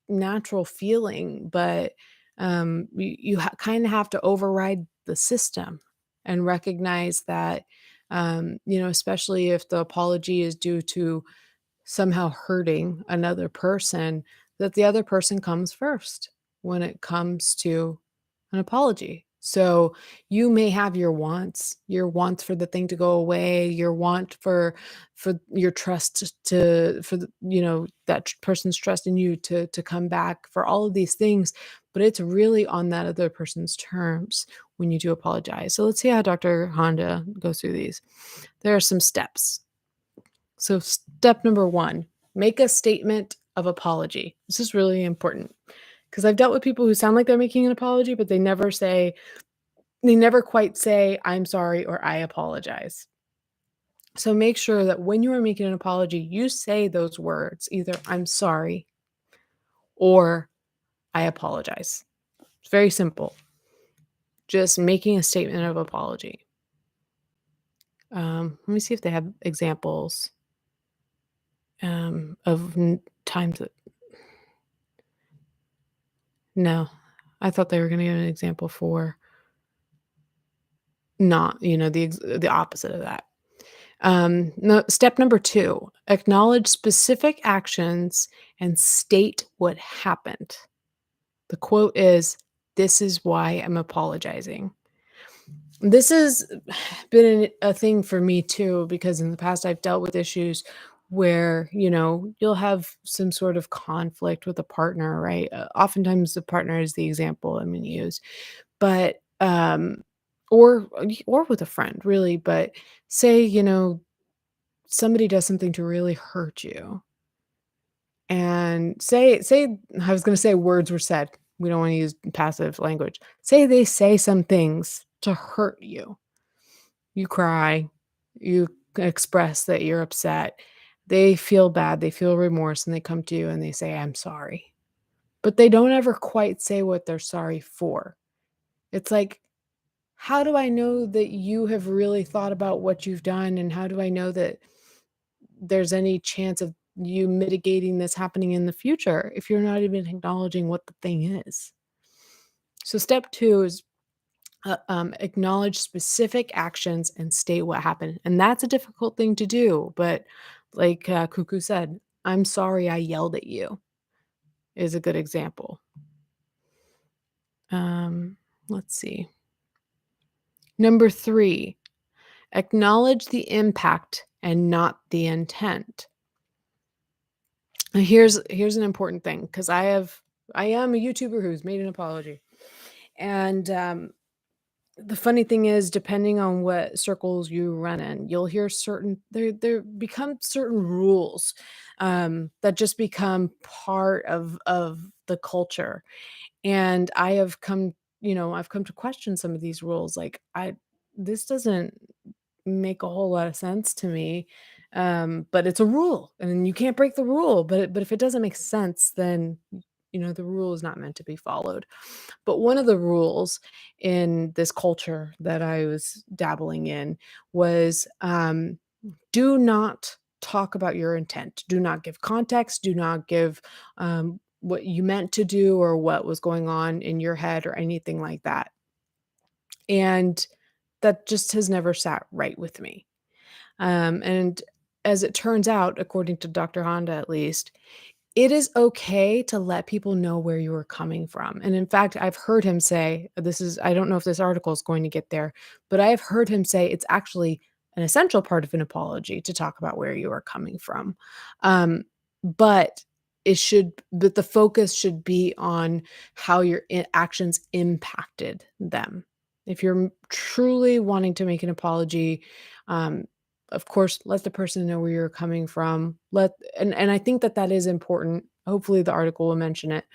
natural feeling, but you kind of have to override the system and recognize that, especially if the apology is due to somehow hurting another person, that the other person comes first when it comes to an apology. So you may have your wants for the thing to go away, your want for your trust for that person's trust in you to come back, for all of these things, but it's really on that other person's terms when you do apologize. So let's see how Dr. Honda goes through these. There are some steps. So, step number one, make a statement of apology. This is really important because I've dealt with people who sound like they're making an apology, but they never quite say, I'm sorry or I apologize. So, make sure that when you are making an apology, you say those words, either I'm sorry or I apologize. It's very simple. Just making a statement of apology. Let me see if they have examples of times that. No, I thought they were gonna give an example for not, the opposite of that. No, step number 2, acknowledge specific actions and state what happened. The quote is, "This is why I'm apologizing." This has been a thing for me too, because in the past I've dealt with issues where, you'll have some sort of conflict with a partner, right? Oftentimes the partner is the example I'm gonna use. But, or with a friend, really, but say, somebody does something to really hurt you, and say I was gonna say words were said, we don't wanna use passive language. Say they say some things to hurt you. You cry, you express that you're upset, they feel bad, they feel remorse, and they come to you and they say, "I'm sorry." But they don't ever quite say what they're sorry for. It's like, how do I know that you have really thought about what you've done? And how do I know that there's any chance of you mitigating this happening in the future if you're not even acknowledging what the thing is? So, step two is acknowledge specific actions and state what happened. And that's a difficult thing to do. But, like Cuckoo said, I'm sorry I yelled at you is a good example. Um, let's see. Number 3, Acknowledge the impact and not the intent. Here's an important thing because I am a YouTuber who's made an apology. And the funny thing is, depending on what circles you run in, you'll hear there become certain rules that just become part of the culture. And I've come to question some of these rules. Like I this doesn't make a whole lot of sense to me. But it's a rule and you can't break the rule. But if it doesn't make sense, then the rule is not meant to be followed. But one of the rules in this culture that I was dabbling in was do not talk about your intent. Do not give context. Do not give what you meant to do or what was going on in your head or anything like that. And that just has never sat right with me. And as it turns out, according to Dr. Honda at least, it is okay to let people know where you are coming from. And in fact, I've heard him say, I don't know if this article is going to get there, but I've heard him say it's actually an essential part of an apology to talk about where you are coming from. Um, but but the focus should be on how your actions impacted them. If you're truly wanting to make an apology, um, of course, let the person know where you're coming from. And I think that is important. Hopefully, the article will mention it.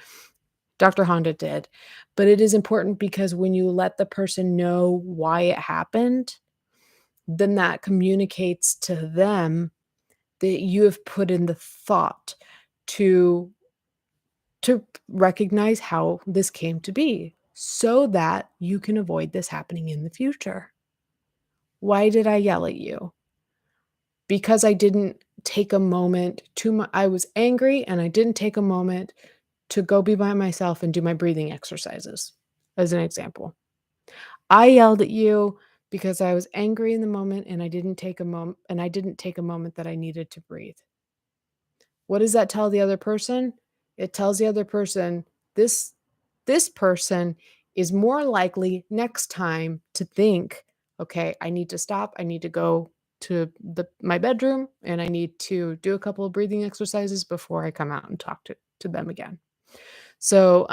Dr. Honda did, but it is important because when you let the person know why it happened, then that communicates to them that you have put in the thought to recognize how this came to be, so that you can avoid this happening in the future. Why did I yell at you? Because I didn't take a moment I was angry and I didn't take a moment to go be by myself and do my breathing exercises, as an example. I yelled at you because I was angry in the moment and I didn't take a moment that I needed to breathe. What does that tell the other person? It tells the other person this this person is more likely next time to think, "Okay, I need to stop. I need to go to my bedroom and I need to do a couple of breathing exercises before I come out and talk to them again." So,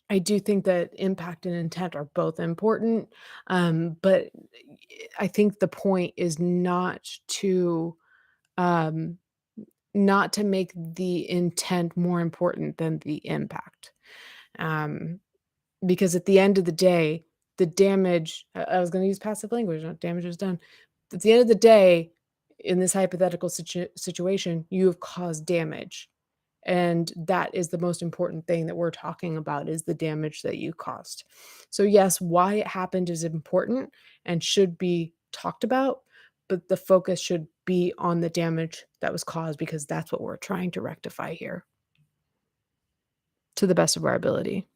I do think that impact and intent are both important, but I think the point is um not to make the intent more important than the impact. Um, because at the end of the day, the damage I was gonna use passive language, damage is done. At the end of the day, in this hypothetical situation, you have caused damage, and that is the most important thing that we're talking about is the damage that you caused. So, yes, why it happened is important and should be talked about, but the focus should be on the damage that was caused because that's what we're trying to rectify here to the best of our ability.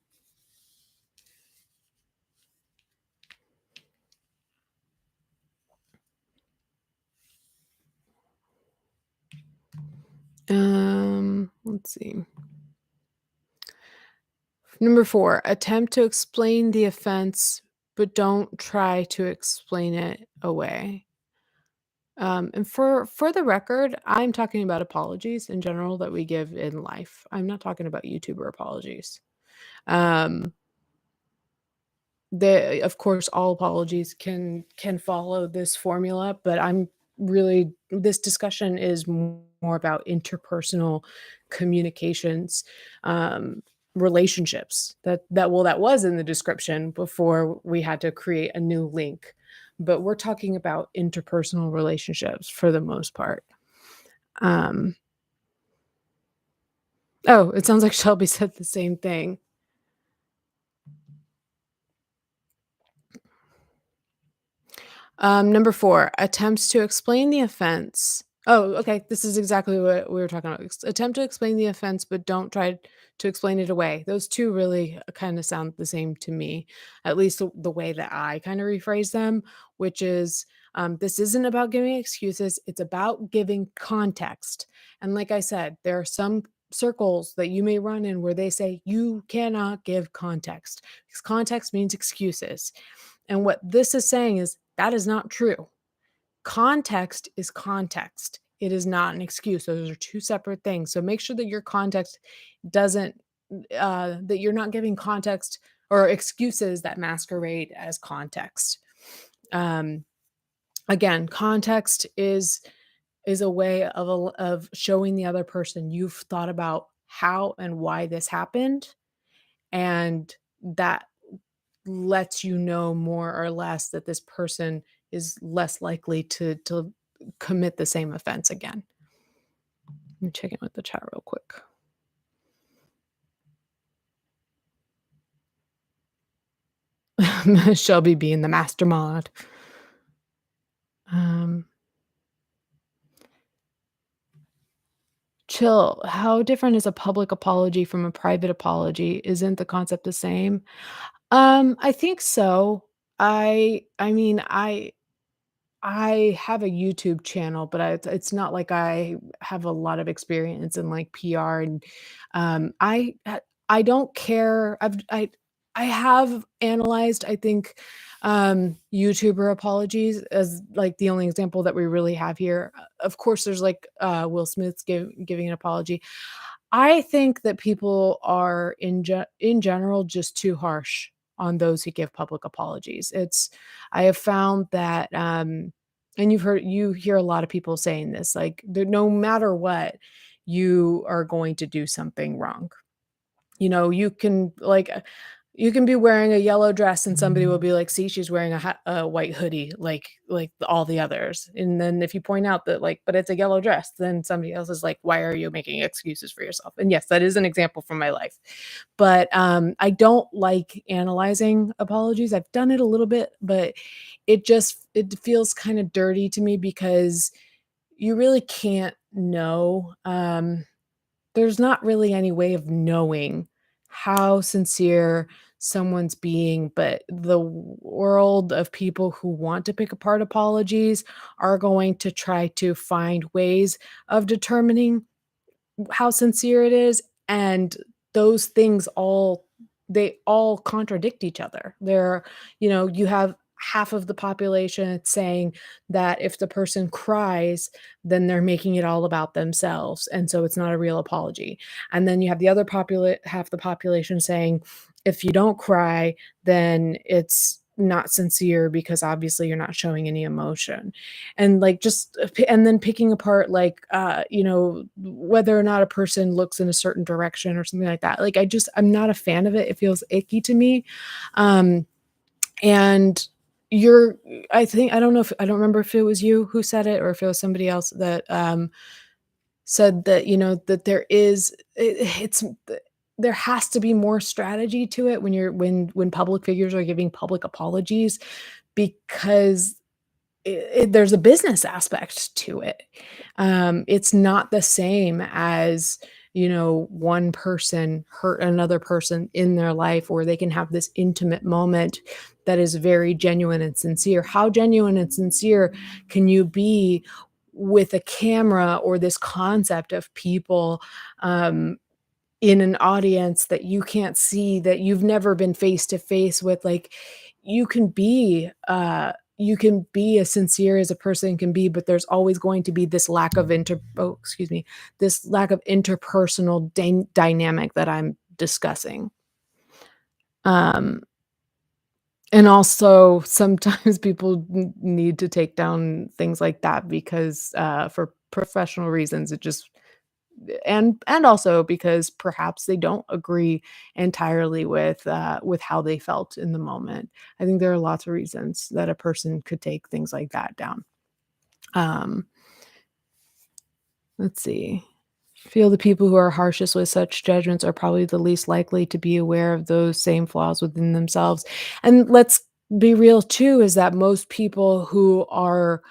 Let's see. Number 4, attempt to explain the offense, but don't try to explain it away. And for the record, I'm talking about apologies in general that we give in life. I'm not talking about YouTuber apologies. Um, of course, all apologies can follow this formula, but this discussion is more about interpersonal communications, um, relationships. That was in the description before we had to create a new link, but we're talking about interpersonal relationships for the most part. Um, oh, it sounds like Shelby said the same thing. Number 4, attempts to explain the offense. Oh, okay, this is exactly what we were talking about. Attempt to explain the offense, but don't try to explain it away. Those 2 really kinda sound the same to me, at least the way that I kinda rephrase them, which is, this isn't about giving excuses, it's about giving context. And like I said, there are some circles that you may run in where they say, "You cannot give context," because context means excuses. And what this is saying is That is not true. Context is context. It is not an excuse. Those are 2 separate things. So make sure that your context doesn't that you're not giving context or excuses that masquerade as context. Um, Again, context is a way of of showing the other person you've thought about how and why this happened, and that lets you know more or less that this person is less likely to commit the same offense again. Let me check in with the chat real quick. Shelby being the master mod. Um, Chill. How different is a public apology from a private apology? Isn't the concept the same? I think so. I mean, I have a YouTube channel, but it's not like I have a lot of experience in, like, PR and, I don't care. I have analyzed, I think, YouTuber apologies as, like, the only example that we really have here. Of course, there's, like, Will Smith's giving an apology. I think that people are in general just too harsh on those who give public apologies. I have found that, and you hear a lot of people saying this, like, no matter what, you are going to do something wrong. You can you can be wearing a yellow dress and somebody will be like, "See, she's wearing a white hoodie like all the others." And then if you point out that, like, "But it's a yellow dress," then somebody else is like, "Why are you making excuses for yourself?" And yes, that is an example from my life. But, I don't like analyzing apologies. I've done it a little bit, but it feels kinda dirty to me because you really can't know, there's not really any way of knowing how sincere someone's being, but the world of people who want to pick apart apologies are going to try to find ways of determining how sincere it is, and those things all contradict each other. You have half of the population saying that if the person cries, then they're making it all about themselves, and so it's not a real apology. And then you have the other half the population saying, if you don't cry, then it's not sincere because obviously you're not showing any emotion. And, like, just and then picking apart, like, whether or not a person looks in a certain direction or something like that. Like, I'm not a fan of it. It feels icky to me. Um, and you're I don't know if I don't remember if it was you who said it or if it was somebody else that, said that, that there has to be more strategy to it when public figures are giving public apologies because there's a business aspect to it. It's not the same as, one person hurt another person in their life, or they can have this intimate moment that is very genuine and sincere. How genuine and sincere can you be with a camera or this concept of people, um, in an audience that you can't see, that you've never been face to face with? Like, you can be as sincere as a person can be, but there's always going to be this lack of this lack of interpersonal dynamic that I'm discussing. Um, and also sometimes people need to take down things like that because, for professional reasons, it just and also because perhaps they don't agree entirely with how they felt in the moment. I think there are lots of reasons that a person could take things like that down. Um, let's see. Feel the people who are harshest with such judgments are probably the least likely to be aware of those same flaws within themselves. And let's be real too, is that most people who are,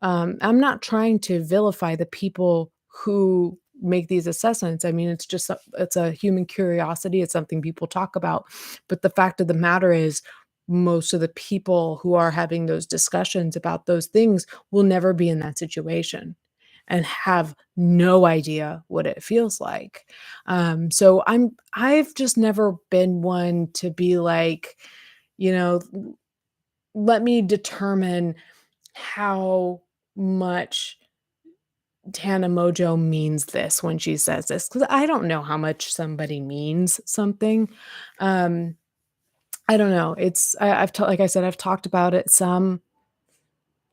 I'm not trying to vilify the people who make these assessments. I mean, it's a human curiosity. It's something people talk about. But the fact of the matter is, most of the people who are having those discussions about those things will never be in that situation and have no idea what it feels like. So I've just never been one to be like, you know, let me determine how much Tana Mojo means this when she says this, because I don't know how much somebody means something. Um, I don't know. I've like I said, I've talked about it some.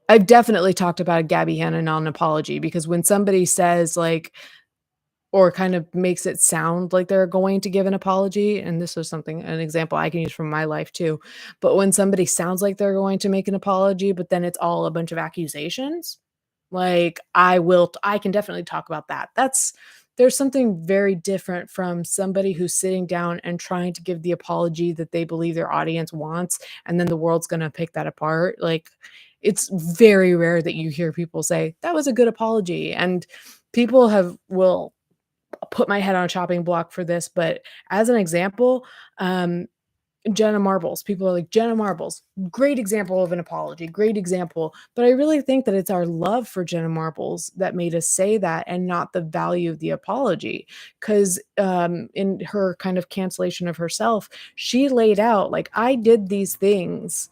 I've definitely talked about Gabby Hanna non-apology because when somebody says, like, or kind of makes it sound like they're going to give an apology, and this is something an example I can use from my life too, but when somebody sounds like they're going to make an apology, but then it's all a bunch of accusations, like, I can definitely talk about that. There's something very different from somebody who's sitting down and trying to give the apology that they believe their audience wants, and then the world's gonna pick that apart, like, it's very rare that you hear people say, "That was a good apology," and people have will put my head on a chopping block for this, but as an example, um, Jenna Marbles, people are like, "Jenna Marbles, great example of an apology, great example," but I really think that it's our love for Jenna Marbles that made us say that and not the value of the apology. 'Cause, in her kind of cancellation of herself, she laid out, like, "I did these things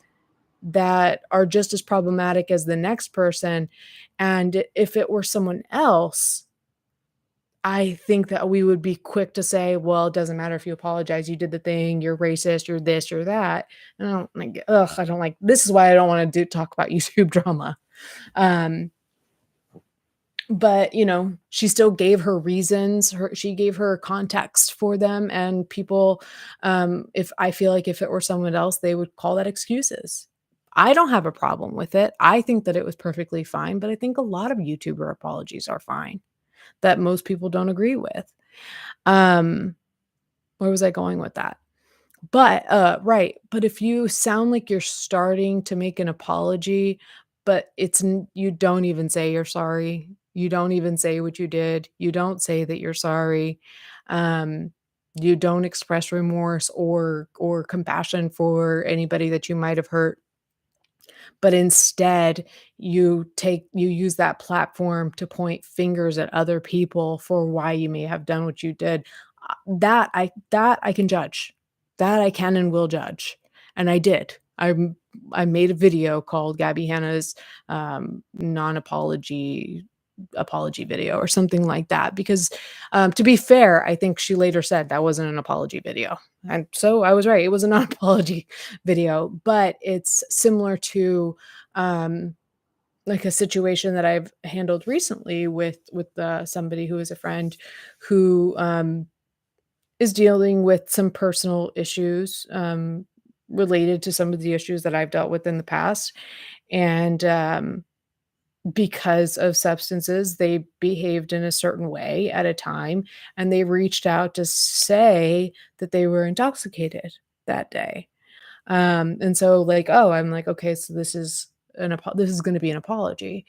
that are just as problematic as the next person, and if it were someone else, I think that we would be quick to say, "Well, it doesn't matter if you apologize, you did the thing, you're racist, you're this, you're that." And I don't like I don't like this is why I don't wanna do talk about YouTube drama. Um, but, she still gave her reasons, she gave her context for them, and people, if I feel like if it were someone else, they would call that excuses. I don't have a problem with it. I think that it was perfectly fine, but I think a lot of YouTuber apologies are fine that most people don't agree with. Um, where was I going with that? But, right, but if you sound like you're starting to make an apology, but you don't even say you're sorry, you don't even say what you did, you don't say that you're sorry, um, you don't express remorse or compassion for anybody that you might have hurt, but instead you use that platform to point fingers at other people for why you may have done what you did. That I can judge. That I can and will judge, and I did. I made a video called Gabby Hanna's, non-apology apology video or something like that because, to be fair, I think she later said that wasn't an apology video, and so I was right, it was a non-apology video, but it's similar to, um, like a situation that I've handled recently with somebody who is a friend who, is dealing with some personal issues, related to some of the issues that I've dealt with in the past, and, because of substances, they behaved in a certain way at a time, and they reached out to say that they were intoxicated that day. And so, like, oh, I'm like, "Okay, so this is gonna be an apology."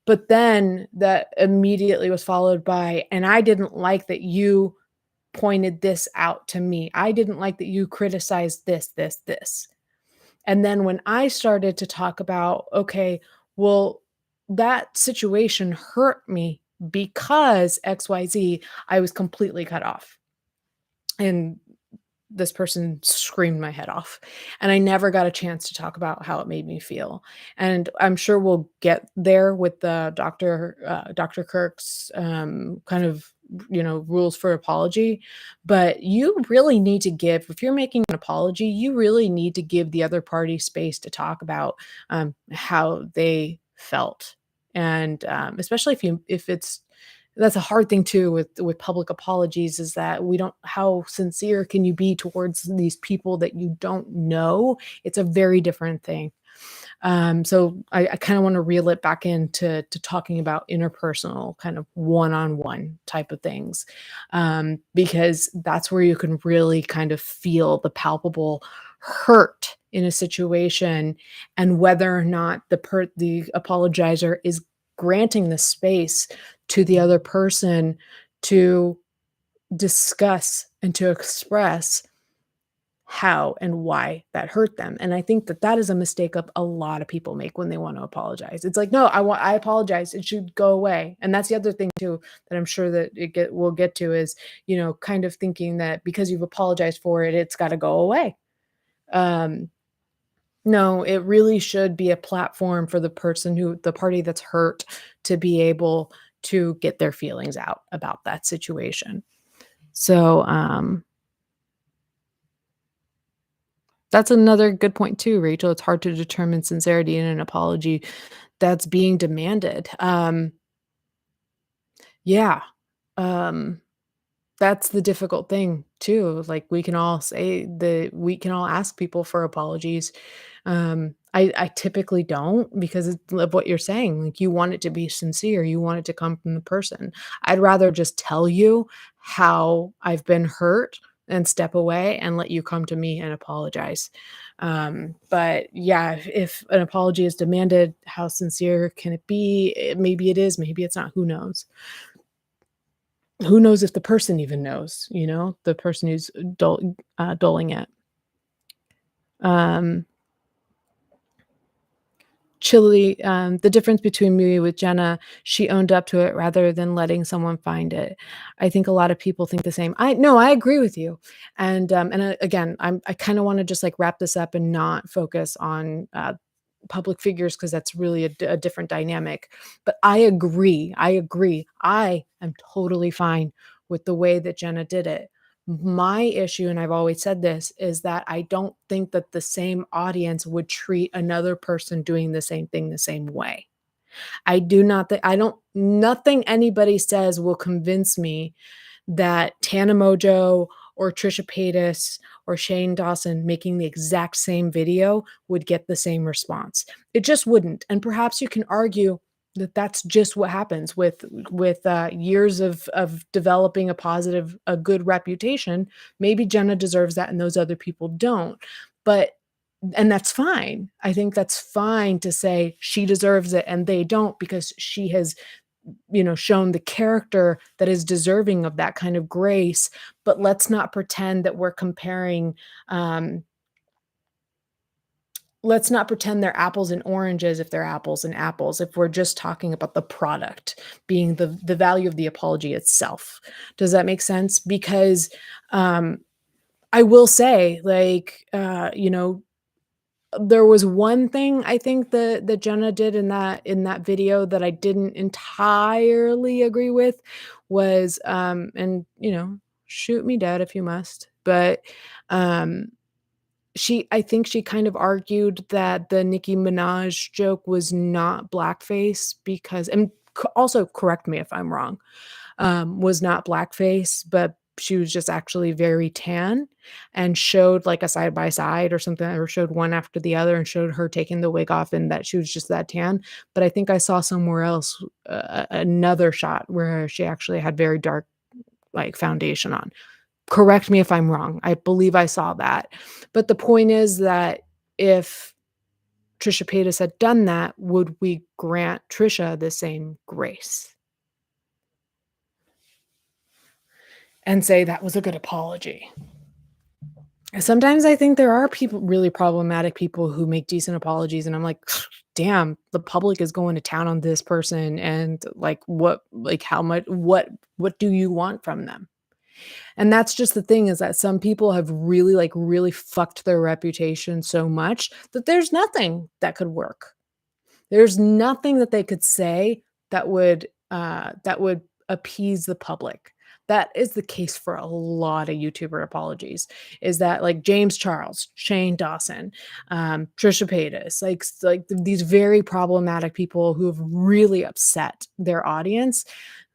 But then that immediately was followed by, "And I didn't like that you pointed this out to me. I didn't like that you criticized this, this, this." And then when I started to talk about, okay, well, that situation hurt me because XYZ, I was completely cut off. And this person screamed my head off, and I never got a chance to talk about how it made me feel, and I'm sure we'll get there with the Dr. Kirk's, kind of, rules for apology, but you really need to give if you're making an apology, you really need to give the other party space to talk about, how they felt, and, especially if it's that's a hard thing too with public apologies is that we don't how sincere can you be towards these people that you don't know? It's a very different thing. So I kind of want to reel it back into talking about interpersonal, kind of one-on-one type of things, because that's where you can really kind of feel the palpable hurt in a situation, and whether or not the apologizer is granting the space to the other person to discuss and to express how and why that hurt them, and I think that that is a mistake of a lot of people make when they want to apologize. It's like, "No, I apologize, it should go away," and that's the other thing too that I'm sure that we'll get to is, kind of thinking that because you've apologized for it, it's gotta go away. Um, No, it really should be a platform for the party that's hurt to be able to get their feelings out about that situation. So, that's another good point too, Rachel. It's hard to determine sincerity in an apology that's being demanded. Yeah. Um, that's the difficult thing too. Like we can all ask people for apologies. I typically don't because of what you're saying. Like you want it to be sincere, you want it to come from the person. I'd rather just tell you how I've been hurt and step away and let you come to me and apologize. But yeah, if an apology is demanded, how sincere can it be? Maybe it is, maybe it's not. Who knows? Who knows if the person even knows, the person who's doling it. Um, the difference between me with Jenna, she owned up to it rather than letting someone find it. I think a lot of people think the same. I agree with you. Again, I kinda wanna just, like, wrap this up and not focus on, public figures because that's really a different dynamic. But I agree. I am totally fine with the way that Jenna did it. My issue, and I've always said this, is that I don't think that the same audience would treat another person doing the same thing the same way. I do not think I don't nothing anybody says will convince me that Tana Mojo or Trisha Paytas or Shane Dawson making the exact same video would get the same response. It just wouldn't. And perhaps you can argue that that's just what happens with years of developing a good reputation. Maybe Jenna deserves that and those other people don't. But and that's fine. I think that's fine to say she deserves it and they don't because she has shown the character that is deserving of that kind of grace, but um, let's not pretend they're apples and oranges if they're apples and apples, if we're just talking about the product being the value of the apology itself. Does that make sense? Because, I will say, like, there was one thing I think that Jenna did in that video that I didn't entirely agree with was, and, shoot me dead if you must, but, um, I think she kind of argued that the Nicki Minaj joke was not blackface because and also correct me if I'm wrong, was not blackface, but she was just actually very tan and showed like a side by side or something, or showed one after the other and showed her taking the wig off and that she was just that tan. But I think I saw somewhere else another shot where she actually had very dark like foundation on. Correct me if I'm wrong. I believe I saw that. But the point is that if Trisha Paytas had done that, would we grant Trisha the same grace and say that was a good apology? Sometimes I think there are people really problematic people who make decent apologies, and I'm like, "Damn, the public is going to town on this person, and, how much what do you want from them?" And that's just the thing is that some people have really, really fucked their reputation so much that there's nothing that could work. There's nothing that they could say that would appease the public. That is the case for a lot of YouTuber apologies, is that, like, James Charles, Shane Dawson, Trisha Paytas, these very problematic people who have really upset their audience,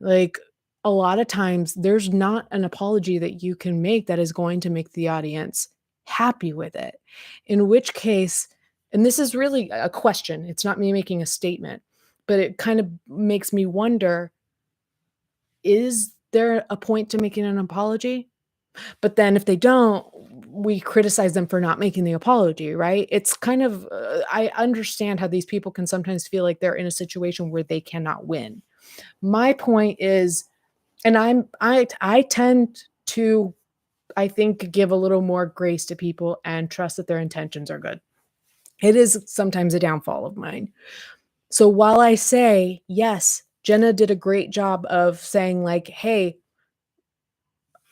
like, a lot of times, there's not an apology that you can make that is going to make the audience happy with it, in which case and this is really a question, it's not me making a statement, but it kind of makes me wonder, is there a point to making an apology? But then if they don't, we criticize them for not making the apology, right? It's kind of I understand how these people can sometimes feel like they're in a situation where they cannot win. My point is and I tend to, I think, give a little more grace to people and trust that their intentions are good. It is sometimes a downfall of mine. So while I say, yes, Jenna did a great job of saying like, "Hey,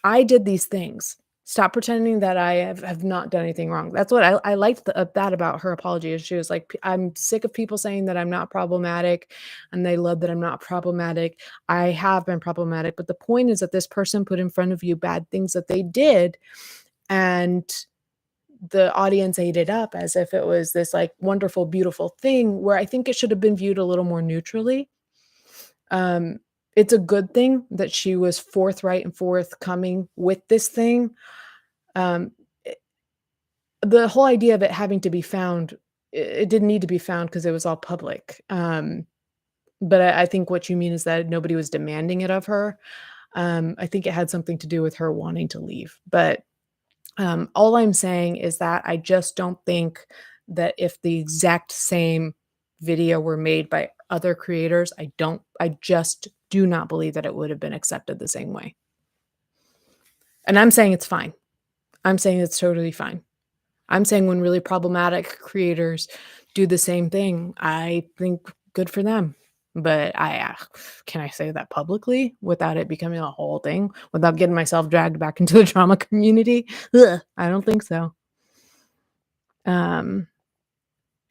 I did these things. Stop pretending that I have not done anything wrong. That's what I liked that about her apology is she was like, I'm sick of people saying that I'm not problematic, and they love that I'm not problematic. I have been problematic, but the point is that this person put in front of you bad things that they did, and the audience ate it up as if it was this, like, wonderful, beautiful thing where I think it should have been viewed a little more neutrally. Um, it's a good thing that she was forthright and forthcoming with this thing. Um, the whole idea of it having to be found, it didn't need to be found because it was all public. But I think what you mean is that nobody was demanding it of her. I think it had something to do with her wanting to leave. But all I'm saying is that I just don't think that if the exact same video were made by other creators, I just do not believe that it would have been accepted the same way. And I'm saying it's fine. I'm saying it's totally fine. I'm saying when really problematic creators do the same thing, I think good for them. But can I say that publicly without it becoming a whole thing, without getting myself dragged back into the drama community? Ugh, I don't think so. Um,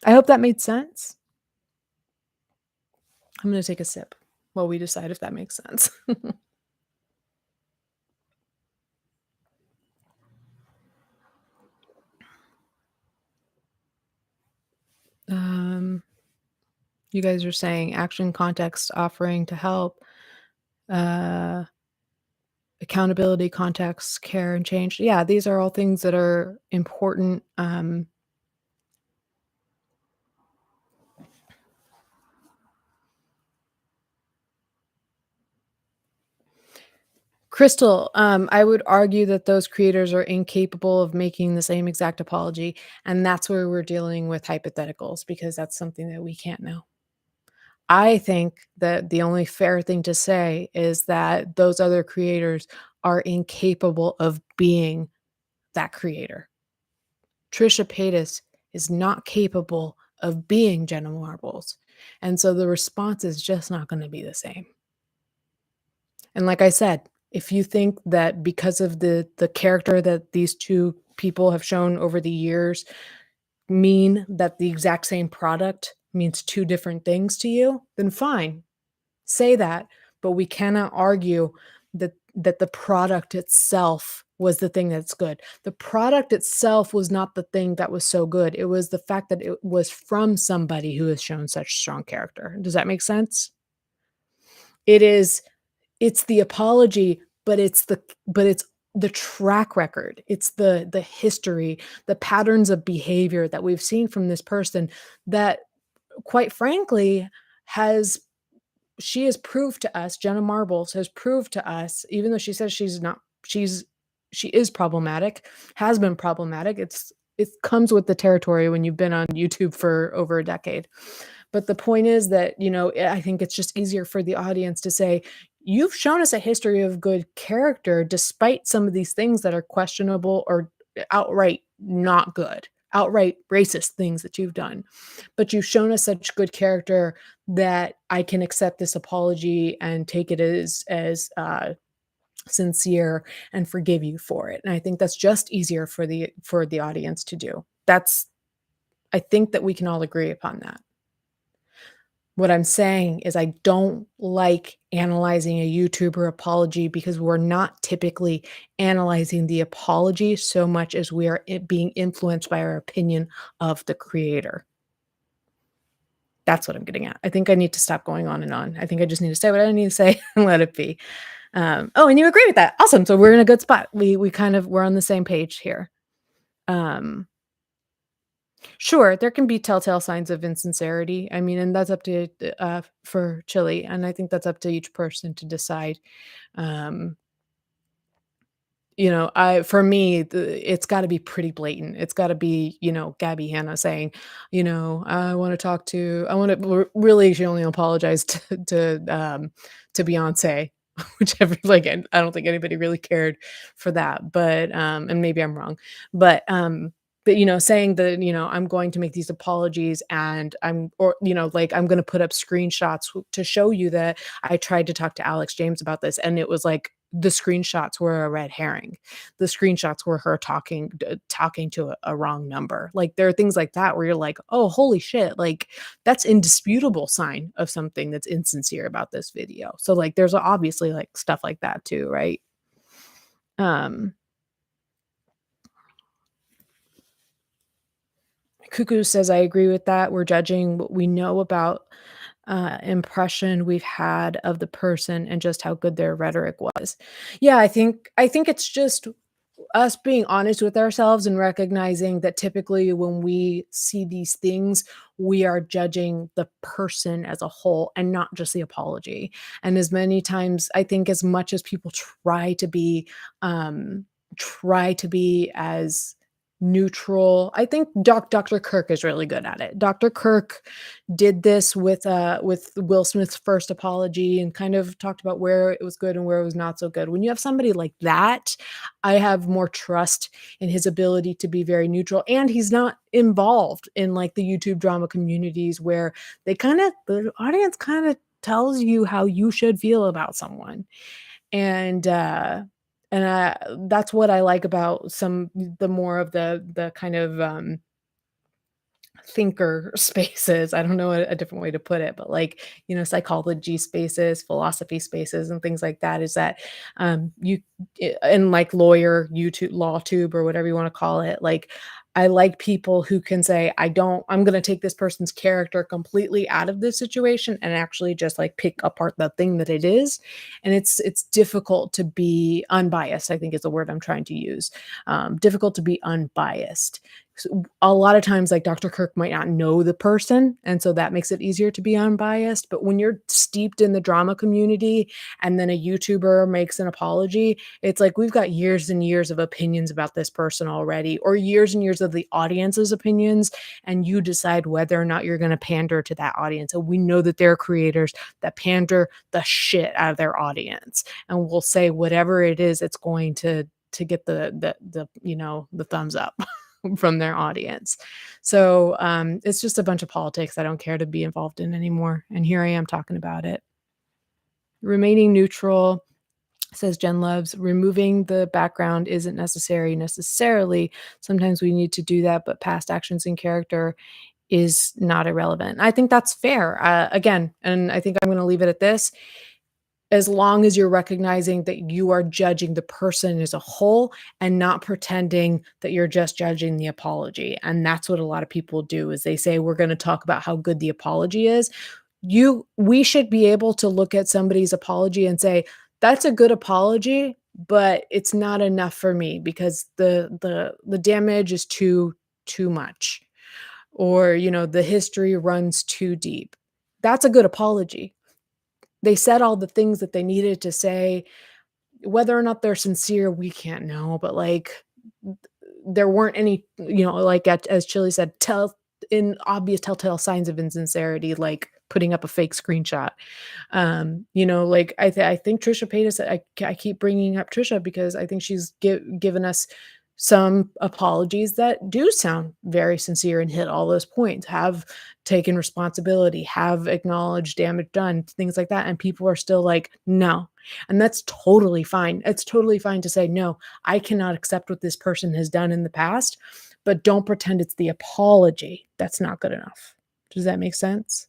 I hope that made sense. I'm gonna take a sip while we decide if that makes sense. Um, you guys are saying action, context, offering to help, uh, accountability, context, care, and change. Yeah, these are all things that are important. Crystal, I would argue that those creators are incapable of making the same exact apology, and that's where we're dealing with hypotheticals because that's something that we can't know. I think that the only fair thing to say is that those other creators are incapable of being that creator. Trisha Paytas is not capable of being Jenna Marbles, and so the response is just not gonna be the same. And like I said, if you think that because of the character that these 2 people have shown over the years mean that the exact same product means 2 different things to you, then fine. Say that, but we cannot argue that the product itself was the thing that's good. The product itself was not the thing that was so good. It was the fact that it was from somebody who has shown such strong character. Does that make sense? It is it's the apology, but it's the track record. It's the history, the patterns of behavior that we've seen from this person that, quite frankly, has she has proved to us, Jenna Marbles has proved to us, even though she says she's not she is problematic, has been problematic. It comes with the territory when you've been on YouTube for over a decade. But the point is that, I think it's just easier for the audience to say, "You've shown us a history of good character despite some of these things that are questionable or outright not good, outright racist things that you've done. But you've shown us such good character that I can accept this apology and take it as sincere and forgive you for it." And I think that's just easier for the audience to do. I think that we can all agree upon that. What I'm saying is I don't like analyzing a YouTuber apology because we're not typically analyzing the apology so much as we are being influenced by our opinion of the creator. That's what I'm getting at. I think I need to stop going on and on. I think I just need to say what I need to say and let it be. Oh, and you agree with that. Awesome. So we're in a good spot. We're on the same page here. Um, Sure, there can be telltale signs of insincerity. I mean, and that's up to for Chili, and I think that's up to each person to decide. Um, I for me, it's got to be pretty blatant. It's got to be, Gabby Hanna saying, I want to talk to, I want to really. She only apologized to Beyonce, whichever. Like, I don't think anybody really cared for that, but and maybe I'm wrong, but saying that, I'm going to make these apologies and like I'm going to put up screenshots to show you that I tried to talk to Alex James about this and it was like the screenshots were a red herring. The screenshots were her talking to a wrong number. Like, there are things like that where you're like, "Oh, holy shit," like, that's indisputable sign of something that's insincere about this video. So, like, there's obviously, like, stuff like that too, right? Um, Cuckoo says, "I agree with that. We're judging what we know about, impression we've had of the person and just how good their rhetoric was." Yeah, I think it's just us being honest with ourselves and recognizing that typically when we see these things, we are judging the person as a whole and not just the apology. And as many times, I think as much as people um, try to be as neutral, I think Dr. Kirk is really good at it. Dr. Kirk did this with Will Smith's first apology and kind of talked about where it was good and where it was not so good. When you have somebody like that, I have more trust in his ability to be very neutral, and he's not involved in, like, the YouTube drama communities where the audience kinda tells you how you should feel about someone, and, that's what I like about some the more of the kind of, thinker spaces. I don't know a different way to put it, but, like, psychology spaces, philosophy spaces, and things like that is that, you and, like, lawyer YouTube law tube or whatever you wanna call it, like, I like people who can say, I'm gonna take this person's character completely out of this situation and actually just, like, pick apart the thing that it is, and it's difficult to be unbiased, I think is the word I'm trying to use. Difficult to be unbiased. A lot of times, like, Dr. Kirk might not know the person, and so that makes it easier to be unbiased, but when you're steeped in the drama community and then a YouTuber makes an apology, it's like we've got years and years of opinions about this person already, or years and years of the audience's opinions, and you decide whether or not you're gonna pander to that audience, and we know that there are creators that pander the shit out of their audience, and will say whatever it is it's going to get the thumbs up. From their audience. So, it's just a bunch of politics I don't care to be involved in anymore, and here I am talking about it. Remaining neutral, says Jen Loves, removing the background isn't necessary necessarily. Sometimes we need to do that, but past actions and character is not irrelevant. I think that's fair, again, and I think I'm gonna leave it at this. As long as you're recognizing that you are judging the person as a whole and not pretending that you're just judging the apology, and that's what a lot of people do is they say, "We're gonna talk about how good the apology is." We should be able to look at somebody's apology and say, "That's a good apology, but it's not enough for me because the damage is too much," or, "The history runs too deep." That's a good apology. They said all the things that they needed to say. Whether or not they're sincere, we can't know, but, like, th there weren't any, like, as Chili said, in obvious telltale signs of insincerity, like putting up a fake screenshot. Like, I think Trisha Paytas, I keep bringing up Trisha because I think she's given us some apologies that do sound very sincere and hit all those points, have taken responsibility, have acknowledged damage done, things like that, and people are still like, "No." And that's totally fine. It's totally fine to say, "No, I cannot accept what this person has done in the past," but don't pretend it's the apology that's not good enough. Does that make sense?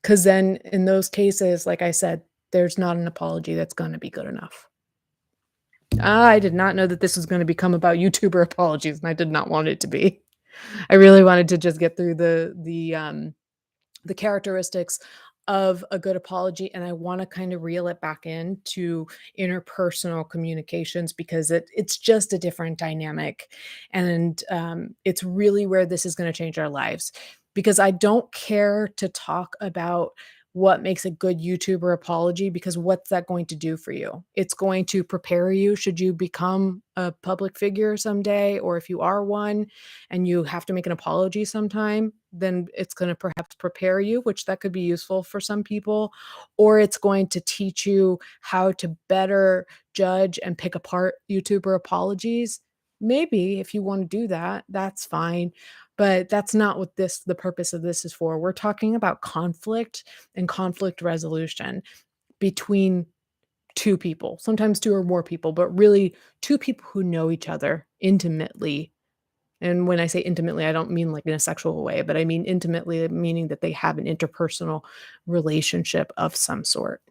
Because then in those cases, like I said, there's not an apology that's gonna be good enough. I did not know that this was gonna become about YouTuber apologies, and I did not want it to be. I really wanted to just get through the characteristics of a good apology, and I wanna kinda reel it back into interpersonal communications because it's just a different dynamic, and, it's really where this is gonna change our lives, because I don't care to talk about what makes a good YouTuber apology because what's that going to do for you? It's going to prepare you should you become a public figure someday, or if you are one and you have to make an apology sometime, then it's gonna perhaps prepare you, which that could be useful for some people, or it's going to teach you how to better judge and pick apart YouTuber apologies. Maybe if you wanna do that, that's fine, but that's not what the purpose of this is for. We're talking about conflict and conflict resolution between 2 people, sometimes 2 or more people, but really 2 people who know each other intimately. And when I say intimately, I don't mean like in a sexual way, but I mean intimately, meaning that they have an interpersonal relationship of some sort.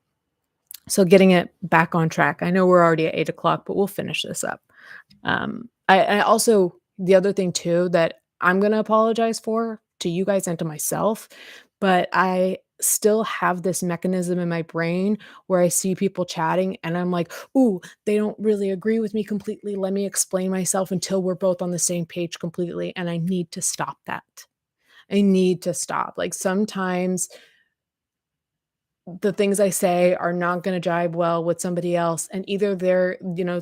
So getting it back on track. I know we're already at 8 o'clock, but we'll finish this up. I also the other thing too that I'm gonna apologize for to you guys and to myself, but I still have this mechanism in my brain where I see people chatting and I'm like, "Ooh, they don't really agree with me completely. Let me explain myself until we're both on the same page completely." And I need to stop that. I need to stop. Like sometimes the things I say are not gonna jibe well with somebody else, and either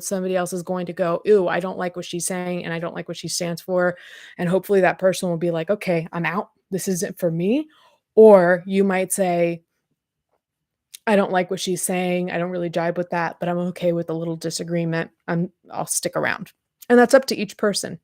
somebody else is going to go, "Ooh, I don't like what she's saying, and I don't like what she stands for," and hopefully that person will be like, "Okay, I'm out. This isn't for me." Or you might say, "I don't like what she's saying. I don't really jibe with that, but I'm okay with a little disagreement. I'll stick around." And that's up to each person.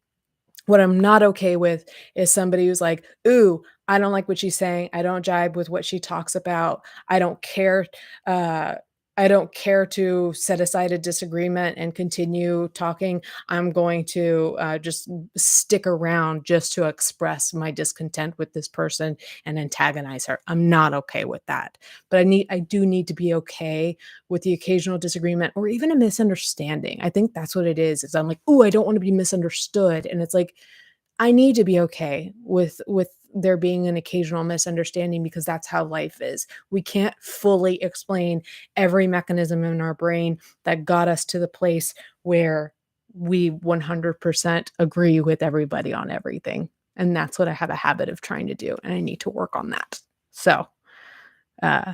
What I'm not okay with is somebody who's like, "Ooh, I don't like what she's saying. I don't jibe with what she talks about. I don't care, uh, I don't care to set aside a disagreement and continue talking. I'm going to, just stick around just to express my discontent with this person and antagonize her." I'm not okay with that. But I do need to be okay with the occasional disagreement or even a misunderstanding. I think that's what it is I'm like, "Ooh, I don't wanna be misunderstood," and it's like, I need to be okay with there being an occasional misunderstanding because that's how life is. We can't fully explain every mechanism in our brain that got us to the place where we 100% agree with everybody on everything, and that's what I have a habit of trying to do, and I need to work on that. So, uh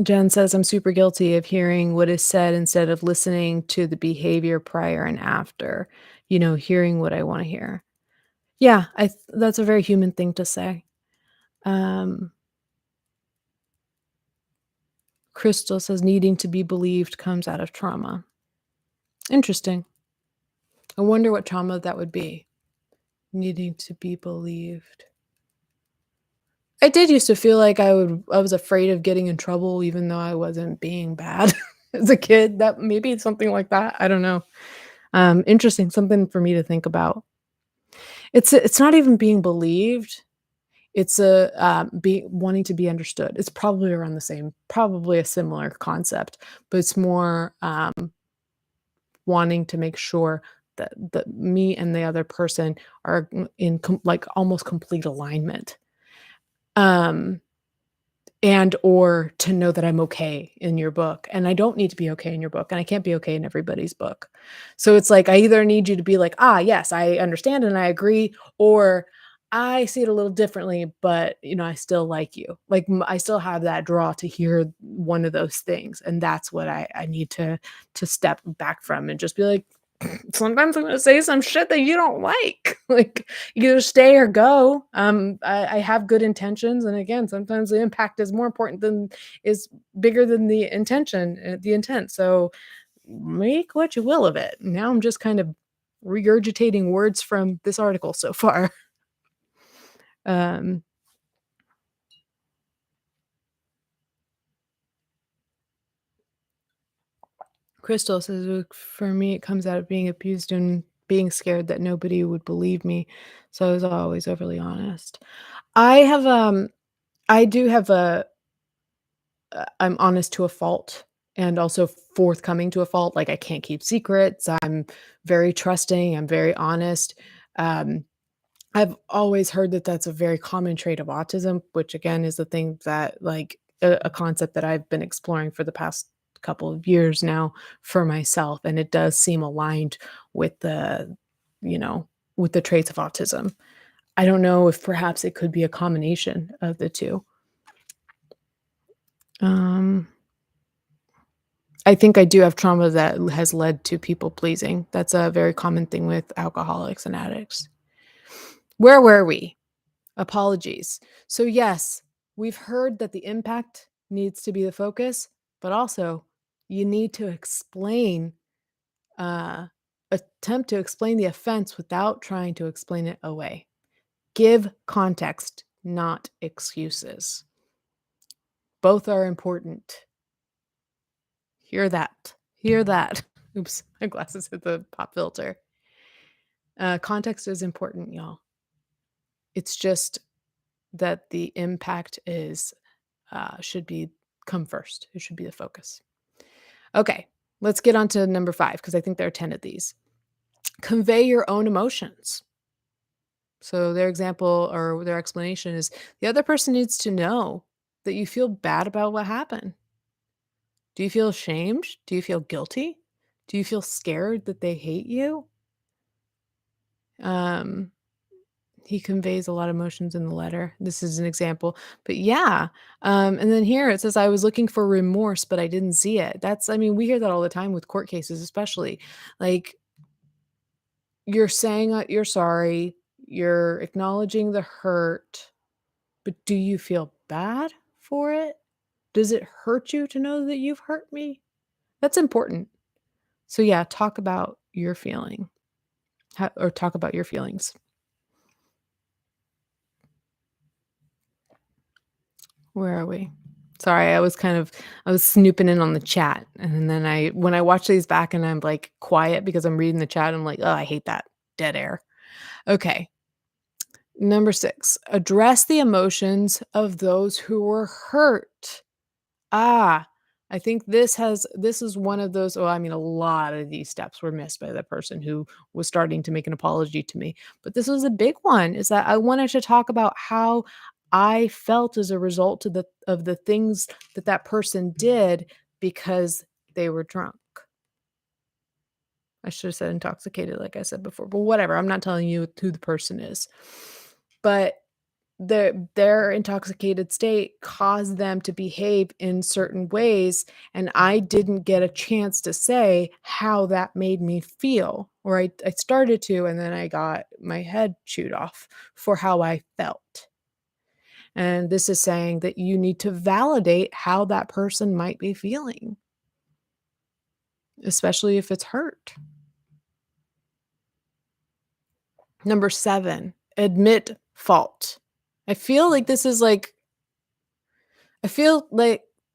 Jen says, "I'm super guilty of hearing what is said instead of listening to the behavior prior and after, hearing what I wanna hear." Yeah, that's a very human thing to say. Um, Crystal says, "Needing to be believed comes out of trauma." Interesting. I wonder what trauma that would be, needing to be believed. I did used to feel like I was afraid of getting in trouble even though I wasn't being bad as a kid. That maybe it's something like that, I don't know. Interesting, something for me to think about. It's not even being believed, it's being wanting to be understood. It's probably around the same probably a similar concept, but it's more, wanting to make sure that me and the other person are in like, almost complete alignment. Um And or to know that I'm okay in your book, and I don't need to be okay in your book, and I can't be okay in everybody's book. So it's like I either need you to be like, "Ah, yes, I understand and I agree," or "I see it a little differently, but, I still like you." Like, I still have that draw to hear one of those things, and that's what I need to step back from and just be like, sometimes I'm gonna say some shit that you don't like. Like, you either stay or go. I have good intentions, and again, sometimes the impact is more important than is bigger than the intention, the intent. So make what you will of it. Now I'm just kind of regurgitating words from this article so far. Um, Crystal says, For me, it comes out of being abused and being scared that nobody would believe me. So I was always overly honest." I have, I do have I'm honest to a fault and also forthcoming to a fault. Like, I can't keep secrets. I'm very trusting. I'm very honest. Um, I've always heard that that's a very common trait of autism, which again is the thing that, like, a concept that I've been exploring for the past couple of years now for myself. And it does seem aligned with you know, with the traits of autism. I don't know if perhaps it could be a combination of the two. Um, I think I do have trauma that has led to people pleasing. That's a very common thing with alcoholics and addicts. Where were we? Apologies. So, yes, we've heard that the impact needs to be the focus, but also you need to uh, attempt to explain the offense without trying to explain it away. Give context, not excuses. Both are important. Hear that. Hear that. Oops, my glasses hit the pop filter. Context is important, y'all. It's just that the impact is should be come first. It should be the focus. Okay, let's get on to number 5 because I think there are 10 of these. Convey your own emotions. So their example or their explanation is the other person needs to know that you feel bad about what happened. Do you feel ashamed? Do you feel guilty? Do you feel scared that they hate you? Um, he conveys a lot of emotions in the letter. This is an example, but yeah. And then here it says, I was looking for remorse, but I didn't see it. I mean, we hear that all the time with court cases, especially. Like, you're saying that you're sorry, you're acknowledging the hurt, but do you feel bad for it? Does it hurt you to know that you've hurt me? That's important. So yeah, talk about your feeling or talk about your feelings. Where are we? Sorry, I was snooping in on the chat, and then when I watch these back and I'm, like, quiet because I'm reading the chat, I'm like, "Oh, I hate that dead air." Okay. Number 6, address the emotions of those who were hurt. Ah, I think this is one of those well, I mean, a lot of these steps were missed by the person who was starting to make an apology to me, but this was a big one, is that I wanted to talk about how I felt as a result of the things that that person did because they were drunk. I should have said intoxicated, like I said before, but whatever, I'm not telling you who the person is. But their intoxicated state caused them to behave in certain ways, and I didn't get a chance to say how that made me feel, or I started to, and then I got my head chewed off for how I felt. And this is saying that you need to validate how that person might be feeling, especially if it's hurt. Number 7, admit fault. I feel like this is like I feel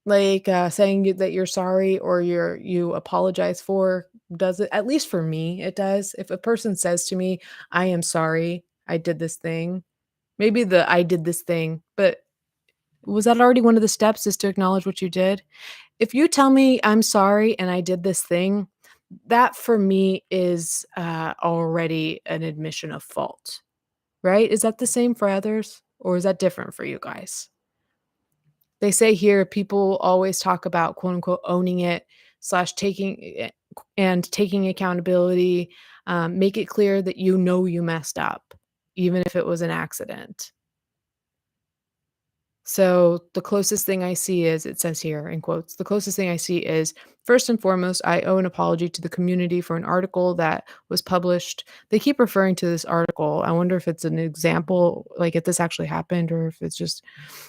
saying that you're sorry or you apologize for does it at least for me, it does. If a person says to me, "I am sorry, I did this thing," maybe the "I did this thing," but was that already one of the steps is to acknowledge what you did? If you tell me, "I'm sorry and I did this thing," that for me is, already an admission of fault, right? Is that the same for others, or is that different for you guys? They say here people always talk about quote unquote owning it slash taking and taking accountability. Make it clear that you know you messed up, even if it was an accident. So the closest thing I see is, it says here in quotes, the closest thing I see is first and foremost, I owe an apology to the community for an article that was published. They keep referring to this article. I wonder if it's an example, like if this actually happened or if it's just,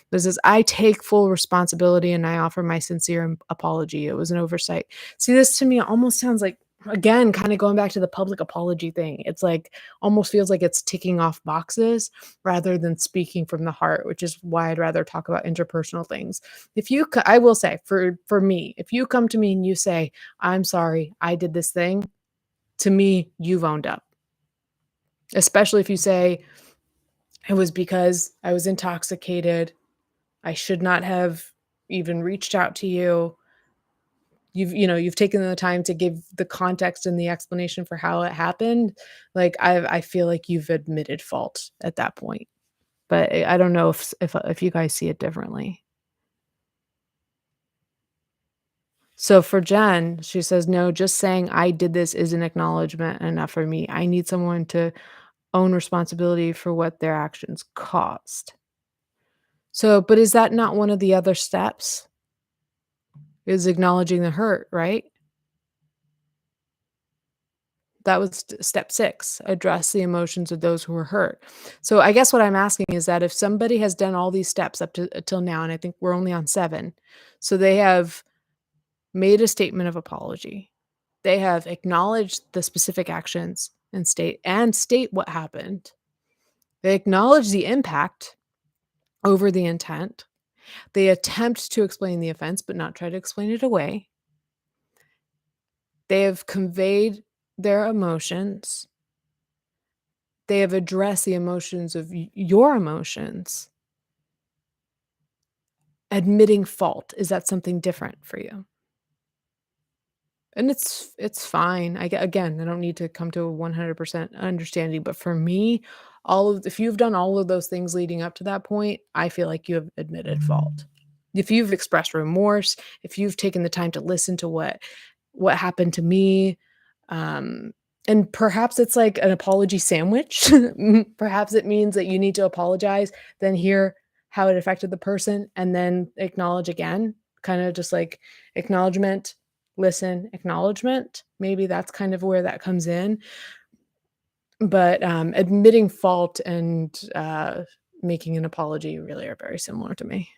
this is, I take full responsibility and I offer my sincere apology. It was an oversight. See, this to me almost sounds like, again, kind of going back to the public apology thing. It's like almost feels like it's ticking off boxes rather than speaking from the heart, which is why I'd rather talk about interpersonal things. If you, I will say for me, if you come to me and you say, "I'm sorry, I did this thing," to me, you've owned up. Especially if you say, "It was because I was intoxicated. I should not have even reached out to you." You've taken the time to give the context and the explanation for how it happened. Like, I feel like you've admitted fault at that point. But I don't know if you guys see it differently. So for Jen, she says, "No, just saying I did this is an acknowledgement enough for me. I need someone to own responsibility for what their actions caused." So, but is that not one of the other steps? Is acknowledging the hurt, right? That was step 6, address the emotions of those who were hurt. So I guess what I'm asking is that if somebody has done all these steps up to till now, and I think we're only on 7, so they have made a statement of apology. They have acknowledged the specific actions and state what happened. They acknowledge the impact over the intent, They attempt to explain the offense, but not try to explain it away. They have conveyed their emotions. They have addressed the emotions of your emotions. Admitting fault, is that something different for you? And it's fine. Again, I don't need to come to a 100% understanding, but for me, all of if you've done all of those things leading up to that point, I feel like you have admitted fault. If you've expressed remorse, if you've taken the time to listen to what happened to me, um, and perhaps it's like an apology sandwich. Perhaps it means that you need to apologize, then hear how it affected the person, and then acknowledge again, kind of just like acknowledgement, listen, acknowledgement. Maybe that's kind of where that comes in. But admitting fault and making an apology really are very similar to me.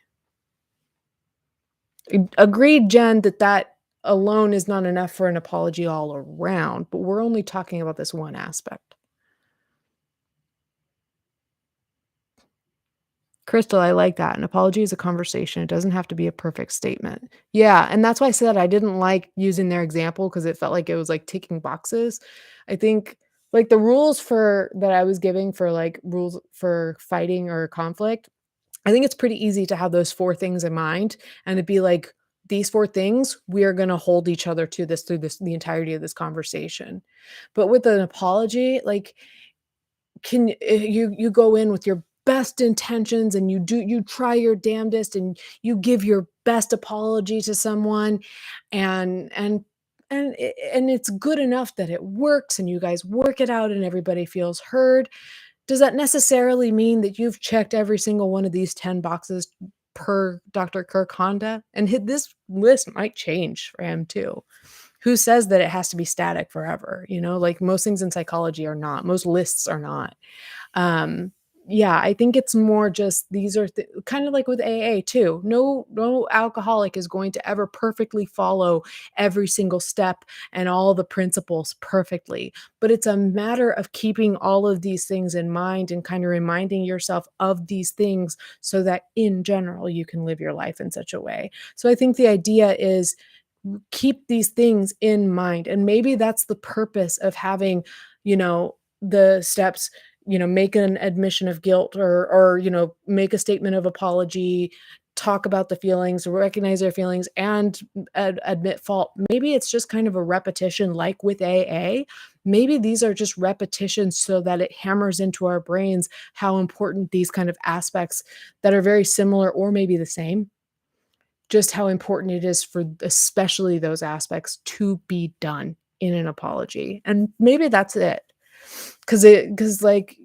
Agreed, Jen, that that alone is not enough for an apology all around, but we're only talking about this one aspect. Crystal, I like that. An apology is a conversation. It doesn't have to be a perfect statement. Yeah, and that's why I said I didn't like using their example because it felt like it was like ticking boxes. I think like the rules for that I was giving for like rules for fighting or conflict, I think it's pretty easy to have those 4 things in mind and to be like, these 4 things, we are gonna hold each other to this through this the entirety of this conversation. But with an apology, like, you go in with your best intentions and you try your damnedest and you give your best apology to someone and it's good enough that it works and you guys work it out and everybody feels heard. Does that necessarily mean that you've checked every single one of these 10 boxes per Dr. Kirk Honda? And this list might change for him too. Who says that it has to be static forever? You know, like most things in psychology are not, most lists are not. Um, yeah, I think it's more just these are kind of like with AA too. No alcoholic is going to ever perfectly follow every single step and all the principles perfectly. But it's a matter of keeping all of these things in mind and kind of reminding yourself of these things so that in general you can live your life in such a way. So I think the idea is keep these things in mind. And maybe that's the purpose of having, the steps, make an admission of guilt or, make a statement of apology, talk about the feelings, recognize their feelings and admit fault. Maybe it's just kind of a repetition like with AA. Maybe these are just repetitions so that it hammers into our brains how important these kind of aspects that are very similar or maybe the same, just how important it is for especially those aspects to be done in an apology, and maybe that's it. Because like,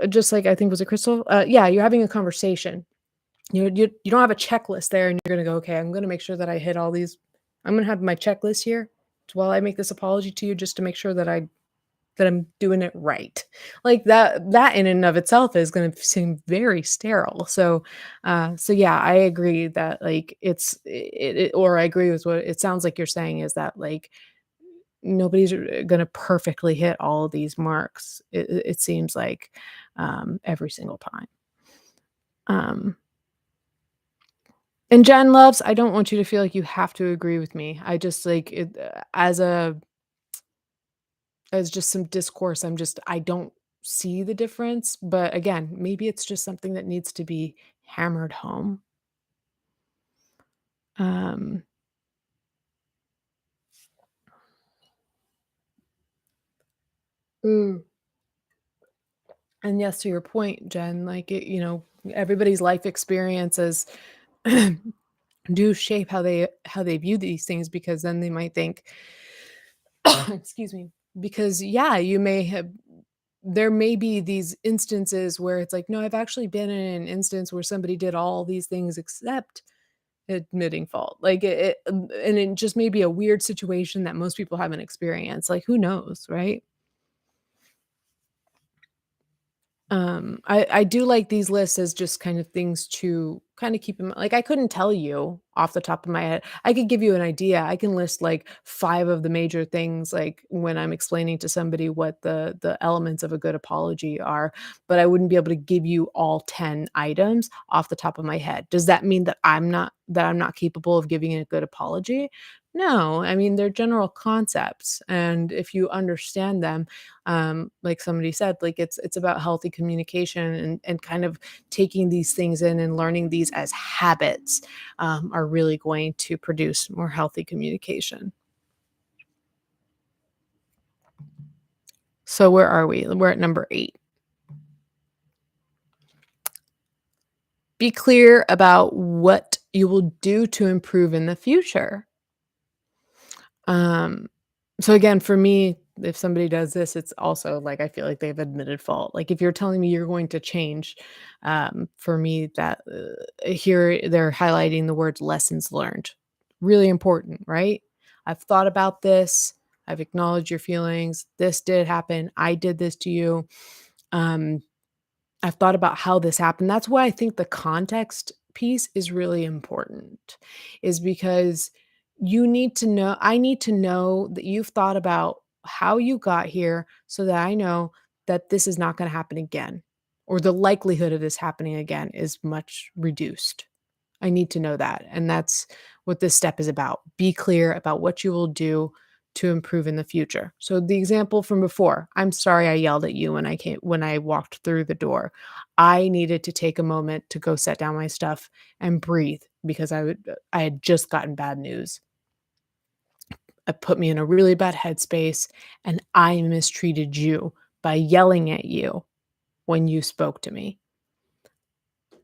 just like I think was it Crystal? Yeah, you're having a conversation. You don't have a checklist there, and you're gonna go, "Okay, I'm gonna make sure that I hit all these. I'm gonna have my checklist here while I make this apology to you just to make sure that I'm doing it right." Like that in and of itself is gonna seem very sterile. So yeah, I agree that like or I agree with what it sounds like you're saying is that like nobody's gonna perfectly hit all of these marks. It seems like every single time. Um, and Jen loves, I don't want you to feel like you have to agree with me. I just like it as just some discourse, I don't see the difference, but again, maybe it's just something that needs to be hammered home. Um, mm, and yes, to your point, Jen, like everybody's life experiences do shape how they view these things because then they might think, excuse me, because yeah, there may be these instances where it's like, no, I've actually been in an instance where somebody did all these things except admitting fault. Like and it just may be a weird situation that most people haven't experienced. Like who knows, right? I do like these lists as just kind of things to kinda keep in like, I couldn't tell you off the top of my head. I could give you an idea. I can list, like, 5 of the major things, like, when I'm explaining to somebody what the elements of a good apology are, but I wouldn't be able to give you all 10 items off the top of my head. Does that mean that I'm not capable of giving a good apology? No, I mean, they're general concepts, and if you understand them, like somebody said, like, it's about healthy communication and kind of taking these things in and learning these as habits, are really going to produce more healthy communication. So where are we? We're at number 8. Be clear about what you will do to improve in the future. Um, so again, for me, if somebody does this, it's also like I feel like they've admitted fault. Like if you're telling me you're going to change, for me, that here they're highlighting the words lessons learned. Really important, right? I've thought about this. I've acknowledged your feelings. This did happen. I did this to you. Um, I've thought about how this happened. That's why I think the context piece is really important, is because I need to know that you've thought about how you got here so that I know that this is not going to happen again, or the likelihood of this happening again is much reduced. I need to know that, and that's what this step is about. Be clear about what you will do to improve in the future. So the example from before, I'm sorry I yelled at you when I walked through the door. I needed to take a moment to go set down my stuff and breathe because I had just gotten bad news. It put me in a really bad headspace, and I mistreated you by yelling at you when you spoke to me.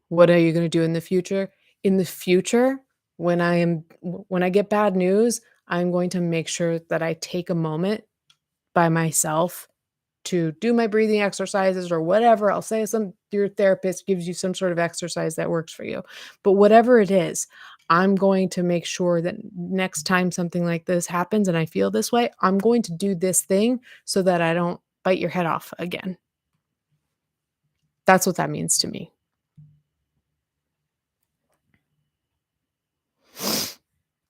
What are you gonna do in the future? In the future, when I get bad news, I'm going to make sure that I take a moment by myself to do my breathing exercises or whatever. I'll say some your therapist gives you some sort of exercise that works for you. But whatever it is, I'm going to make sure that next time something like this happens and I feel this way, I'm going to do this thing so that I don't bite your head off again. That's what that means to me.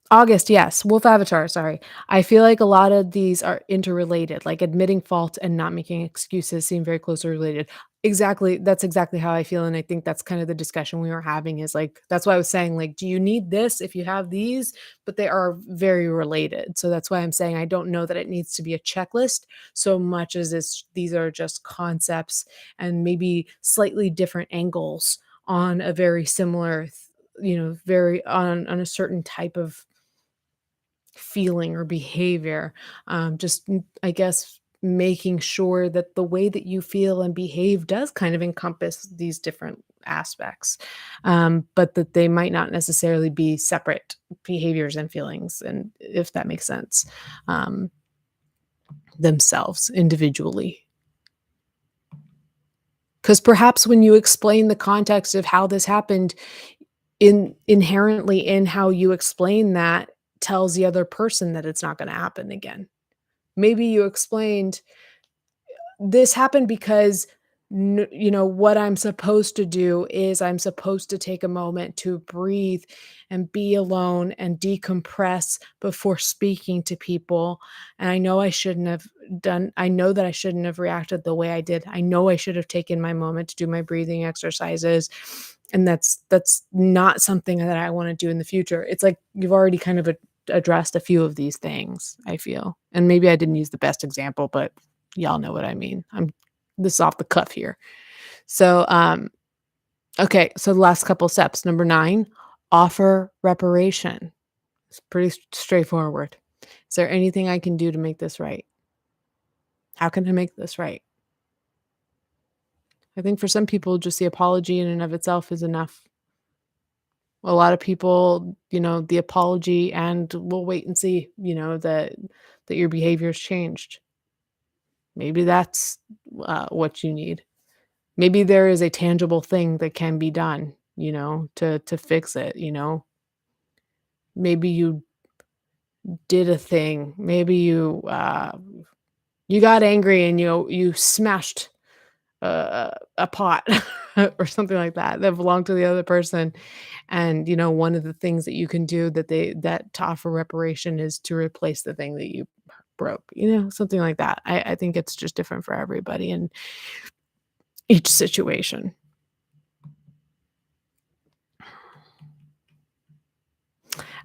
August, yes. Wolf Avatar, sorry. I feel like a lot of these are interrelated, like admitting fault and not making excuses seem very closely related. Exactly. That's exactly how I feel. And I think that's kind of the discussion we were having is like, that's why I was saying, like, do you need this if you have these? But they are very related. So that's why I'm saying I don't know that it needs to be a checklist so much as these are just concepts and maybe slightly different angles on a very similar, very on a certain type of feeling or behavior. I guess making sure that the way that you feel and behave does kind of encompass these different aspects, but that they might not necessarily be separate behaviors and feelings, and if that makes sense, um, themselves individually. Because perhaps when you explain the context of how this happened, inherently in how you explain that tells the other person that it's not going to happen again. Maybe you explained, "This happened because what I'm supposed to do is I'm supposed to take a moment to breathe and be alone and decompress before speaking to people, and I know that I shouldn't have reacted the way I did. I know I should have taken my moment to do my breathing exercises, and that's not something that I wanna do in the future." It's like you've already kind of addressed a few of these things, I feel, and maybe I didn't use the best example, but y'all know what I mean. This is off the cuff here. So, okay, so the last couple steps. Number 9, offer reparation. It's pretty straightforward. Is there anything I can do to make this right? How can I make this right? I think for some people, just the apology in and of itself is enough. A lot of people, the apology and we'll wait and see, that your behavior's changed. Maybe that's what you need. Maybe there is a tangible thing that can be done, to fix it, Maybe you did a thing. Maybe you got angry and you smashed a pot. or something like that, that belong to the other person. And, one of the things that you can do that to offer reparation is to replace the thing that you broke, something like that. I think it's just different for everybody in each situation.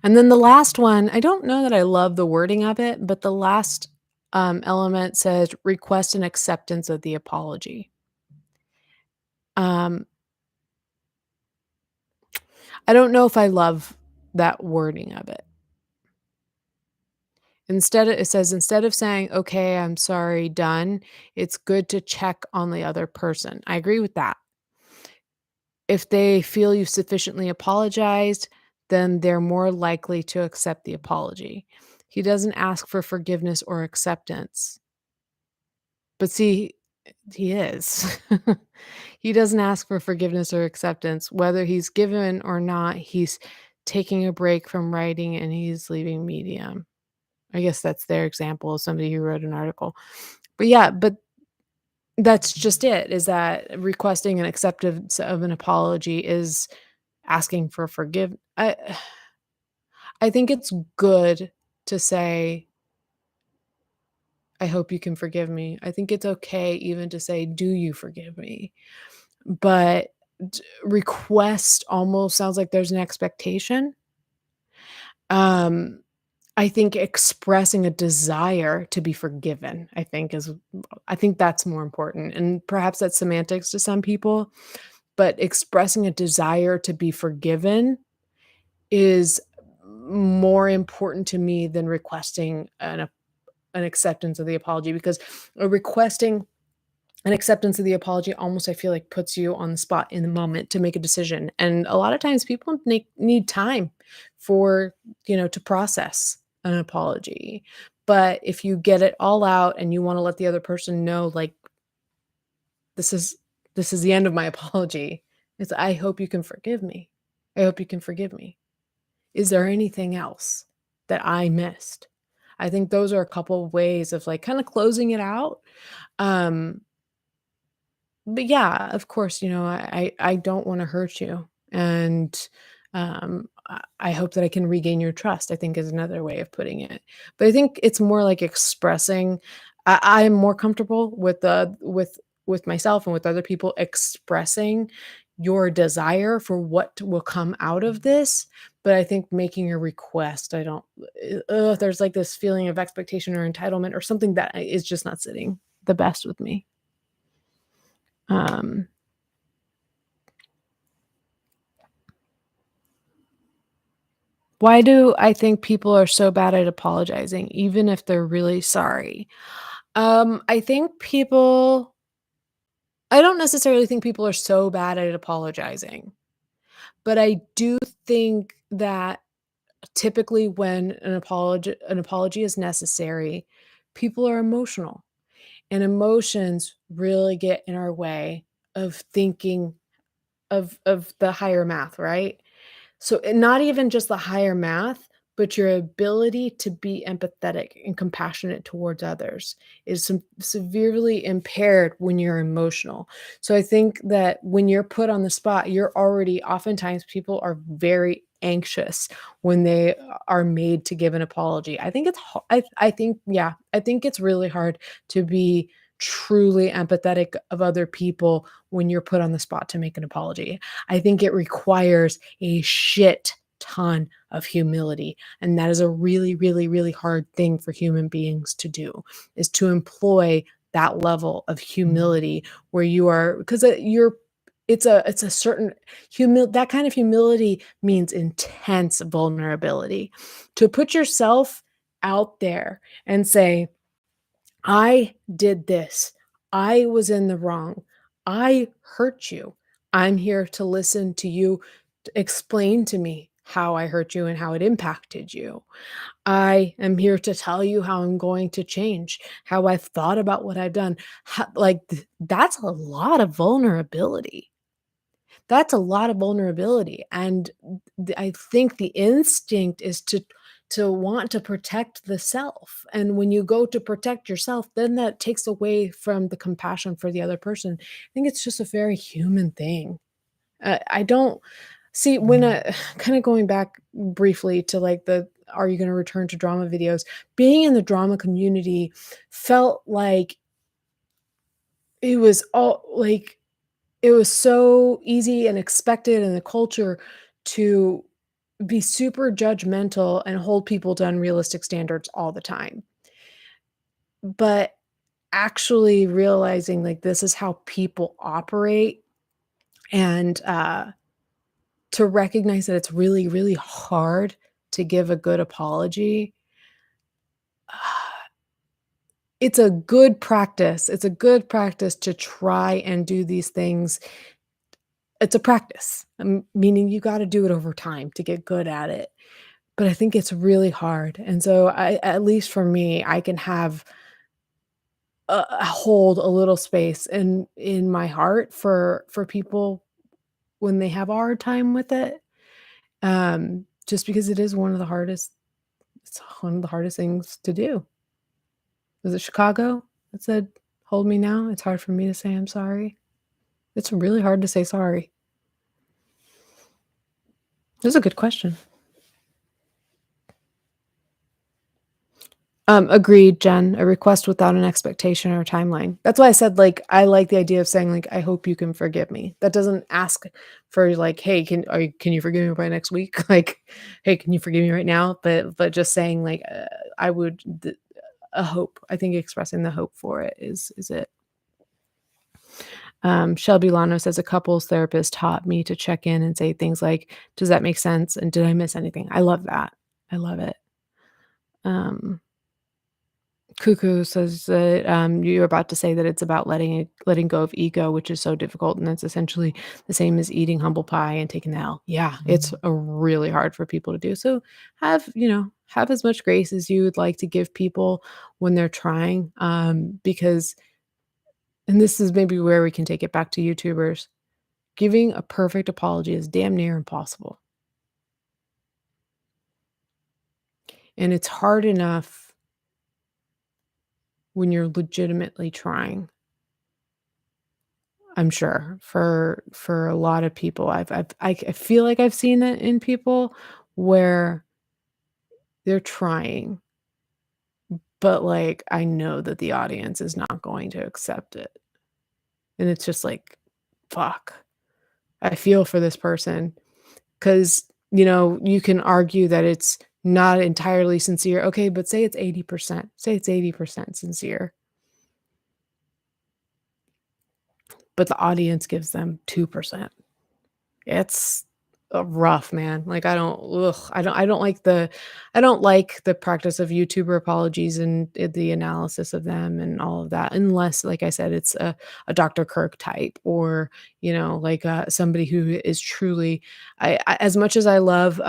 And then the last one, I don't know that I love the wording of it, but the last element says request and acceptance of the apology. Um, I don't know if I love that wording of it. It says instead of saying, "Okay, I'm sorry, done," it's good to check on the other person. I agree with that. If they feel you sufficiently apologized, then they're more likely to accept the apology. He doesn't ask for forgiveness or acceptance. But see, he is. He doesn't ask for forgiveness or acceptance. Whether he's given or not, he's taking a break from writing and he's leaving Medium. I guess that's their example of somebody who wrote an article. But yeah, but that's just it, is that requesting an acceptance of an apology is asking for I think it's good to say, "I hope you can forgive me." I think it's okay even to say, "Do you forgive me?" But request almost sounds like there's an expectation. Um, I think expressing a desire to be forgiven, I think that's more important, and perhaps that's semantics to some people, but expressing a desire to be forgiven is more important to me than requesting an acceptance of the apology, because requesting an acceptance of the apology almost, I feel like, puts you on the spot in the moment to make a decision, and a lot of times people need time for, to process an apology. But if you get it all out and you wanna let the other person know, like, "This is this is the end of my apology," "I hope you can forgive me. I hope you can forgive me. Is there anything else that I missed?" I think those are a couple of ways of, like, kinda closing it out. um But yeah, of course, I don't wanna hurt you, and, I hope that I can regain your trust, I think is another way of putting it. But I think it's more like expressing. I am more comfortable with myself and with other people expressing your desire for what will come out of this, but I think making a request, I don't there's, like, this feeling of expectation or entitlement or something that is just not sitting the best with me. Um Why do I think people are so bad at apologizing, even if they're really sorry? I think I don't necessarily think people are so bad at apologizing, but I do think that typically when an apology is necessary, people are emotional, and emotions really get in our way of thinking of the higher math, right? So, not even just the higher math, but your ability to be empathetic and compassionate towards others is severely impaired when you're emotional. So, I think that when you're put on the spot, you're already oftentimes people are very anxious when they are made to give an apology. I think I think, yeah, I think it's really hard to be truly empathetic of other people when you're put on the spot to make an apology. I think it requires a shit ton of humility, and that is a really, really, really hard thing for human beings to do, is to employ that level of humility where you are, because you're it's a certain that kind of humility means intense vulnerability. To put yourself out there and say, I did this. I was in the wrong. I hurt you. I'm here to listen to you explain to me how I hurt you and how it impacted you. I am here to tell you how I'm going to change, how I've thought about what I've done. That's a lot of vulnerability. That's a lot of vulnerability. And I think the instinct is to want to protect the self, and when you go to protect yourself, then that takes away from the compassion for the other person. I think it's just a very human thing. I don't see when I kinda going back briefly to, like, the "Are you gonna return to drama videos?" Being in the drama community felt like it was all like, it was so easy and expected in the culture to be super judgmental and hold people to unrealistic standards all the time. But actually realizing, like, this is how people operate, and, to recognize that it's really, really hard to give a good apology, it's a good practice to try and do these things. It's a practice, meaning you gotta do it over time to get good at it, but I think it's really hard, and so I at least for me, I can have hold a little space in my heart for people when they have a hard time with it, just because it is it's one of the hardest things to do. Was it Chicago that said, "Hold me now, it's hard for me to say I'm sorry"? It's really hard to say sorry. That's a good question. Agreed, Jen. A request without an expectation or timeline. That's why I said, like, I like the idea of saying, like, "I hope you can forgive me." That doesn't ask for, like, "Hey, can you forgive me by next week?" Like, "Hey, can you forgive me right now?" But just saying, like, I would a hope. I think expressing the hope for it is it. Shelby Lano says, "A couples therapist taught me to check in and say things like, 'Does that make sense?' and 'Did I miss anything?'" I love that. I love it. Um Cuckoo says that, you're about to say that it's about letting go of ego, which is so difficult, and that's essentially the same as eating humble pie and taking the L. Yeah, it's a really hard for people to do. So have as much grace as you would like to give people when they're trying, because and this is maybe where we can take it back to YouTubers. Giving a perfect apology is damn near impossible, and it's hard enough when you're legitimately trying. I'm sure for a lot of people, I feel like I've seen it in people where they're trying, but, like, I know that the audience is not going to accept it, and it's just like, "Fuck." I feel for this person 'cause, you can argue that it's not entirely sincere. Okay, but say it's 80%. Say it's 80% sincere, but the audience gives them 2%. It's, rough, man. Like, I don't like the practice of YouTuber apologies and, the analysis of them and all of that, unless, like I said, it's a Dr. Kirk type or, like, somebody who is truly I as much as I love,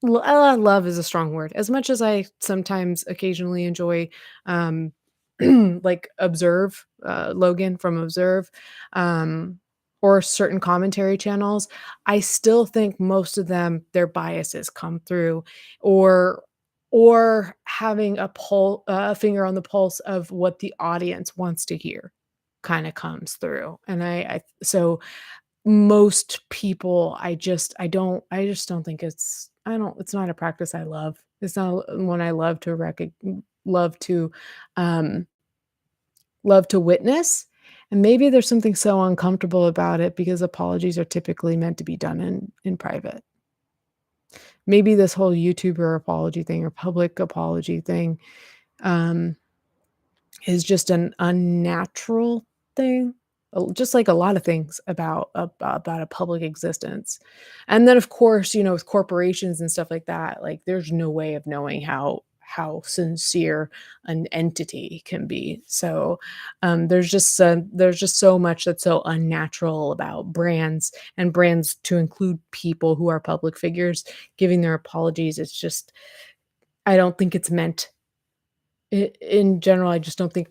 love is a strong word. As much as I sometimes occasionally enjoy, um, like, Observe, Logan from Observe, um or certain commentary channels, I still think most of them, their biases come through or having a finger on the pulse of what the audience wants to hear kinda comes through, and I so most people, I just don't think it's not a practice I love. It's not one I love to, um love to witness, and maybe there's something so uncomfortable about it because apologies are typically meant to be done in private. Maybe this whole YouTuber apology thing or public apology thing, um, is just an unnatural thing, just like a lot of things about a public existence. And then, of course, with corporations and stuff like that, like, there's no way of knowing how sincere an entity can be. So, there's just so much that's so unnatural about brands and brands to include people who are public figures giving their apologies. It's just I don't think it's meant in general, I just don't think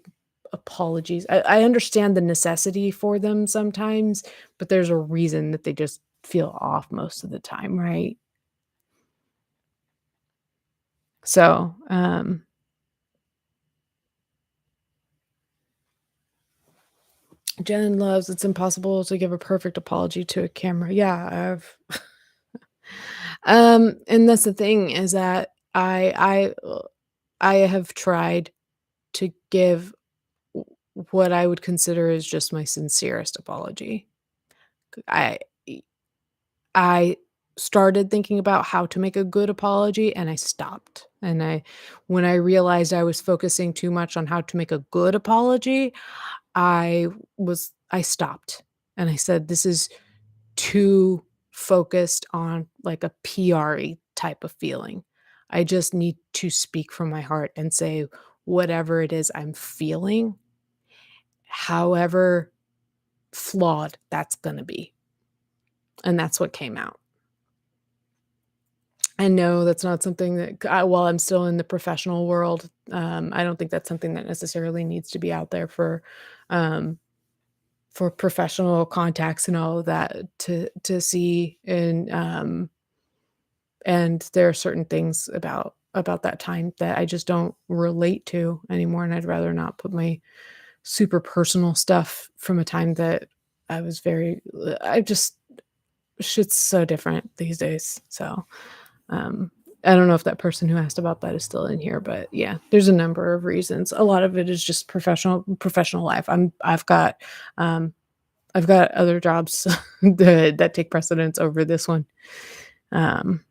apologies I understand the necessity for them sometimes, but there's a reason that they just feel off most of the time, right? So, Jen loves "It's impossible to give a perfect apology to a camera." Yeah, I've and that's the thing is that I have tried to give w what I would consider is just my sincerest apology. I e I started thinking about how to make a good apology, and I stopped, and I when I realized I was focusing too much on how to make a good apology, I stopped, and I said, "This is too focused on, like, a PR-y type of feeling. I just need to speak from my heart and say whatever it is I'm feeling, however flawed that's gonna be." And that's what came out. I know that's not something that while I'm still in the professional world, I don't think that's something that necessarily needs to be out there um, for professional contacts and all of that to see, and there are certain things about that time that I just don't relate to anymore, and I'd rather not put my super personal stuff from a time that I was very I just shit's so different these days, so, um, I don't know if that person who asked about that is still in here, but yeah, there's a number of reasons. A lot of it is just professional life. Um, I've got other jobs that take precedence over this one. Um,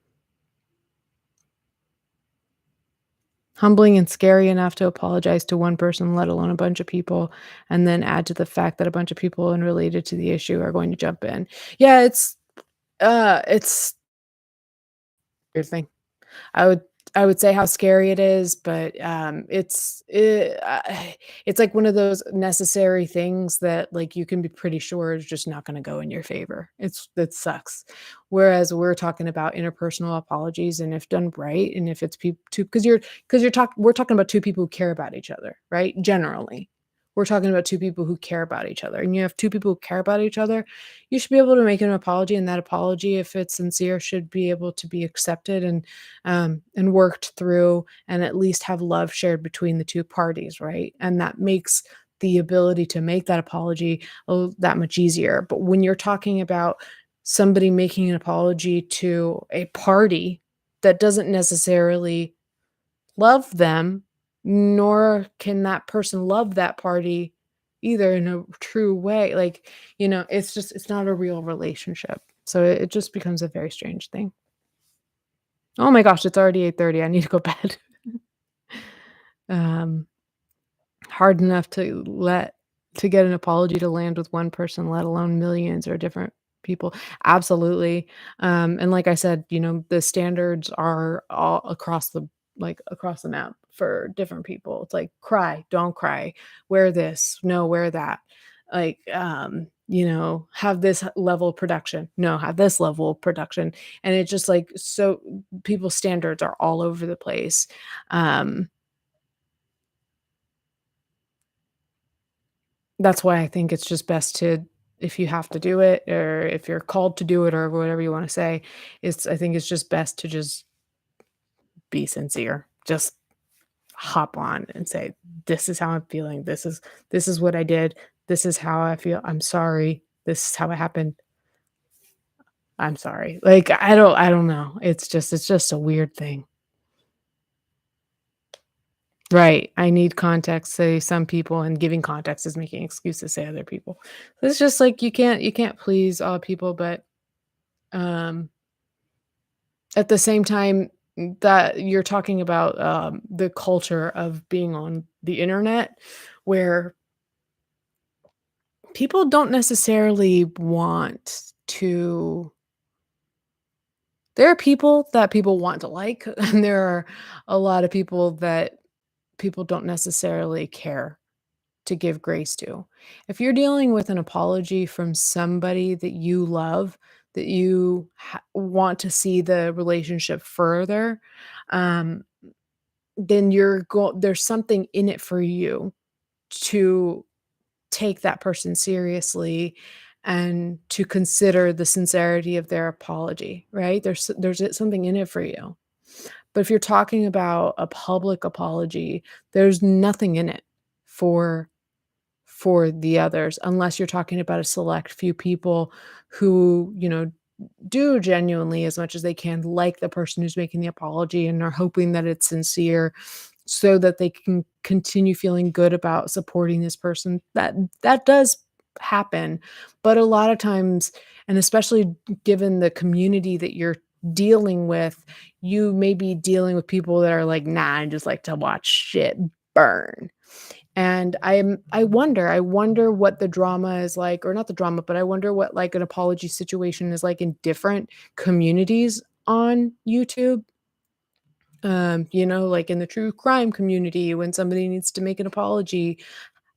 Humbling and scary enough to apologize to one person, let alone a bunch of people, and then add to the fact that a bunch of people unrelated to the issue are going to jump in. Yeah, it's a weird thing. I would I would say how scary it is, but, it's like one of those necessary things that, like, you can be pretty sure is just not gonna go in your favor. It sucks. Whereas we're talking about interpersonal apologies, and if done right, and if it's peop 2 because we're talking about 2 people who care about each other, right? Generally. We're talking about 2 people who care about each other, and you have 2 people who care about each other, you should be able to make an apology, and that apology, if it's sincere, should be able to be accepted and worked through and at least have love shared between the 2 parties, right? And that makes the ability to make that apology that much easier. But when you're talking about somebody making an apology to a party that doesn't necessarily love them, nor can that person love that party either in a true way, like, it's not a real relationship. So it just becomes a very strange thing. Oh my gosh, it's already 8:30. I need to go bed. Um, Hard enough to get an apology to land with one person, let alone millions or different people. Absolutely. And like I said, the standards are all across the map for different people. It's like cry, don't cry, wear this, no, wear that. Like, have this level of production. No, have this level of production. And it's just like so people's standards are all over the place. Um, That's why I think it's just best to if you have to do it or if you're called to do it or whatever you wanna say, I think it's just best to just be sincere. Just hop on and say, "This is how I'm feeling. This is what I did. This is how I feel. I'm sorry. This is how it happened. I'm sorry." Like, I don't know. It's just a weird thing. Right. I need context, say some people, and giving context is making excuses, say other people. It's just like you can't please all people, but Um, at the same time that you're talking about, the culture of being on the internet where people don't necessarily want to there are people that people want to like, and there are a lot of people that people don't necessarily care to give grace to. If you're dealing with an apology from somebody that you love, that you want to see the relationship further, um, then there's something in it for you to take that person seriously and to consider the sincerity of their apology, right? There's something in it for you. But if you're talking about a public apology, there's nothing in it for the others, unless you're talking about a select few people who, do genuinely, as much as they can, like the person who's making the apology and are hoping that it's sincere so that they can continue feeling good about supporting this person. That does happen, but a lot of times, and especially given the community that you're dealing with, you may be dealing with people that are like, "Nah, I just like to watch shit burn." And I wonder what the drama is like, or not the drama, but I wonder what, like, an apology situation is like in different communities on YouTube. Like in the true crime community, when somebody needs to make an apology,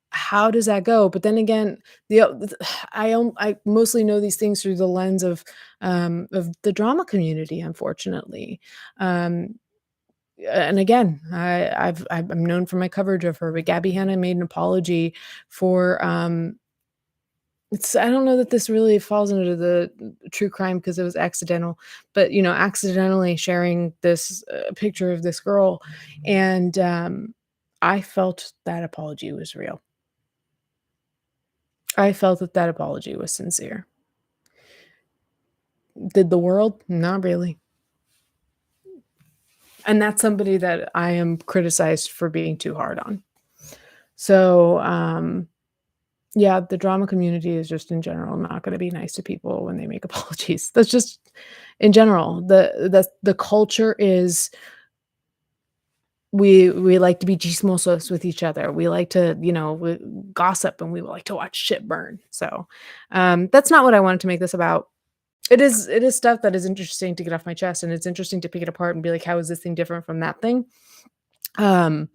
how does that go? But then again, I mostly know these things through the lens of the drama community, unfortunately. Um, and again, I'm known for my coverage of her, but Gabby Hanna made an apology for, I don't know that this really falls into the true crime because it was accidental, but, accidentally sharing this, picture of this girl, and, I felt that apology was real. I felt that that apology was sincere. Did the world? Not really. And that's somebody that I am criticized for being too hard on. So, yeah, the drama community is just in general not gonna be nice to people when they make apologies. That's just in general. The culture is, we like to be chismosos with each other. We like to, gossip, and we like to watch shit burn. So, that's not what I wanted to make this about. It is stuff that is interesting to get off my chest, and it's interesting to pick it apart and be like, "How is this thing different from that thing?" Um,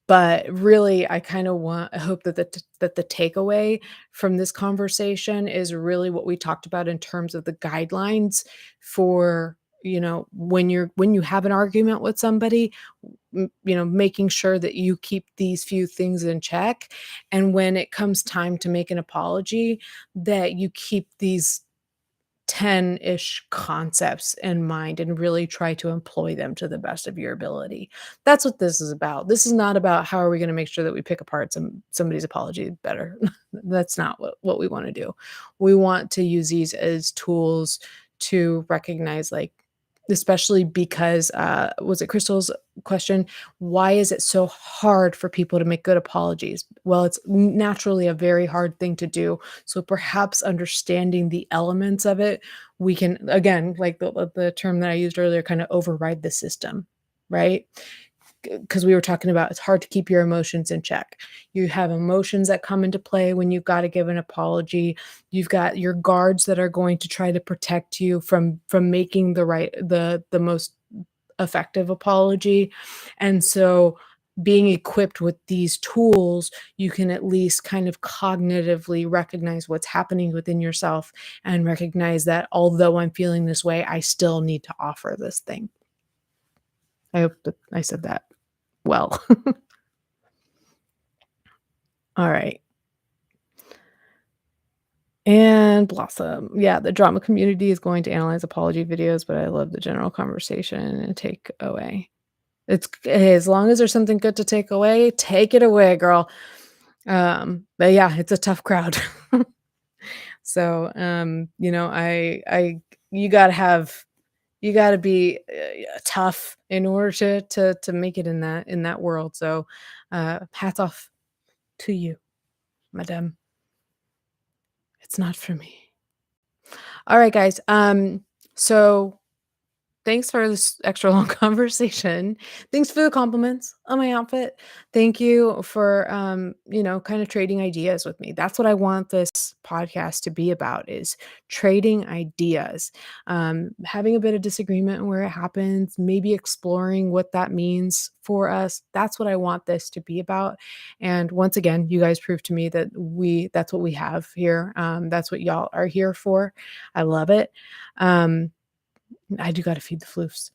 but really, I hope that the takeaway from this conversation is really what we talked about in terms of the guidelines for, when you have an argument with somebody, making sure that you keep these few things in check, and when it comes time to make an apology, that you keep these 10-ish concepts in mind and really try to employ them to the best of your ability. That's what this is about. This is not about how are we gonna make sure that we pick apart somebody's apology better. That's not what we wanna do. We want to use these as tools to recognize, like, especially because, was it Crystal's question? Why is it so hard for people to make good apologies? Well, it's naturally a very hard thing to do, so perhaps understanding the elements of it, we can, again, like the term that I used earlier, kind of override the system, right? Because we were talking about it's hard to keep your emotions in check. You have emotions that come into play when you've got to give an apology. You've got your guards that are going to try to protect you from making the most effective apology. And so being equipped with these tools, you can at least kind of cognitively recognize what's happening within yourself and recognize that although I'm feeling this way, I still need to offer this thing. I hope that I said that well. All right. And Blossom. Yeah, the drama community is going to analyze apology videos, but I love the general conversation and take away. Hey, as long as there's something good to take it away, girl. But yeah, it's a tough crowd. So, I you gotta be, tough in order to make it in that world. So, hats off to you, madam. It's not for me. Alright, guys, so thanks for this extra long conversation. Thanks for the compliments on my outfit. Thank you for, kind of trading ideas with me. That's what I want this podcast to be about, is trading ideas. Having a bit of disagreement where it happens, maybe exploring what that means for us. That's what I want this to be about. And once again, you guys proved to me that that's what we have here. That's what y'all are here for. I love it. Um, I do gotta feed the floofs.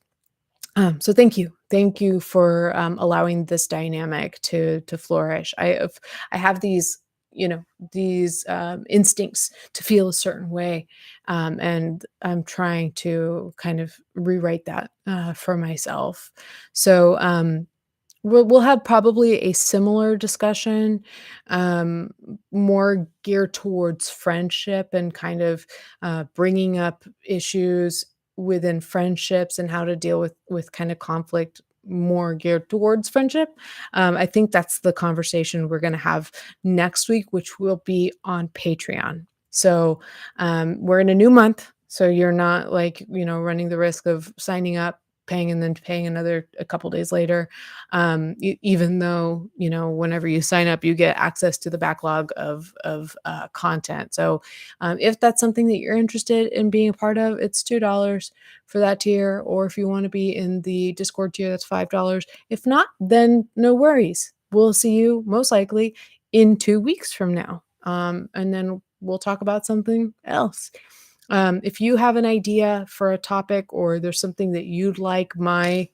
So thank you. Thank you for, allowing this dynamic to flourish. I have these these instincts to feel a certain way, and I'm trying to kind of rewrite that for myself. So we'll have probably a similar discussion, um, more geared towards friendship and kind of bringing up issues within friendships and how to deal with kind of conflict more geared towards friendship. I think that's the conversation we're going to have next week, which will be on Patreon. So we're in a new month, so you're not like running the risk of signing up, paying, and then paying another a couple days later, even though whenever you sign up you get access to the backlog of content. So if that's something that you're interested in being a part of, it's $2 for that tier, or if you want to be in the Discord tier, that's $5. If not, then no worries, we'll see you most likely in 2 weeks from now, and then we'll talk about something else. If you have an idea for a topic, or there's something that you'd like me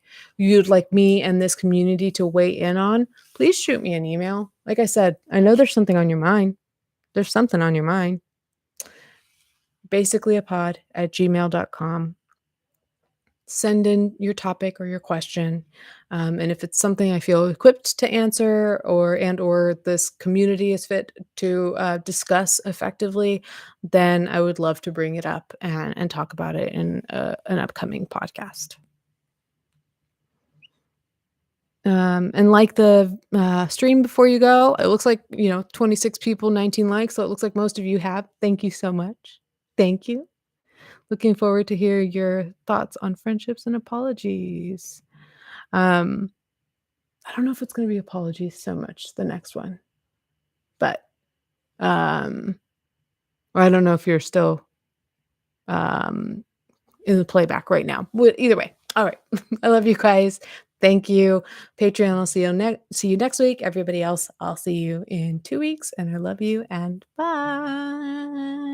and this community to weigh in on, please shoot me an email. Like I said, I know there's something on your mind. There's something on your mind. Basicallyapod@gmail.com. Send in your topic or your question, and if it's something I feel equipped to answer, or this community is fit to discuss effectively, then I would love to bring it up and talk about it in an upcoming podcast. And like the stream before you go, it looks like 26 people, 19 likes, so it looks like most of you have. Thank you so much. Thank you. Looking forward to hear your thoughts on friendships and apologies. Um, I don't know if it's gonna be apologies so much, the next one, but, um or I don't know if you're still, um, in the playback right now. Either way, alright. I love you guys. Thank you. Patreon, I'll see you next week. Everybody else, I'll see you in 2 weeks, and I love you, and bye.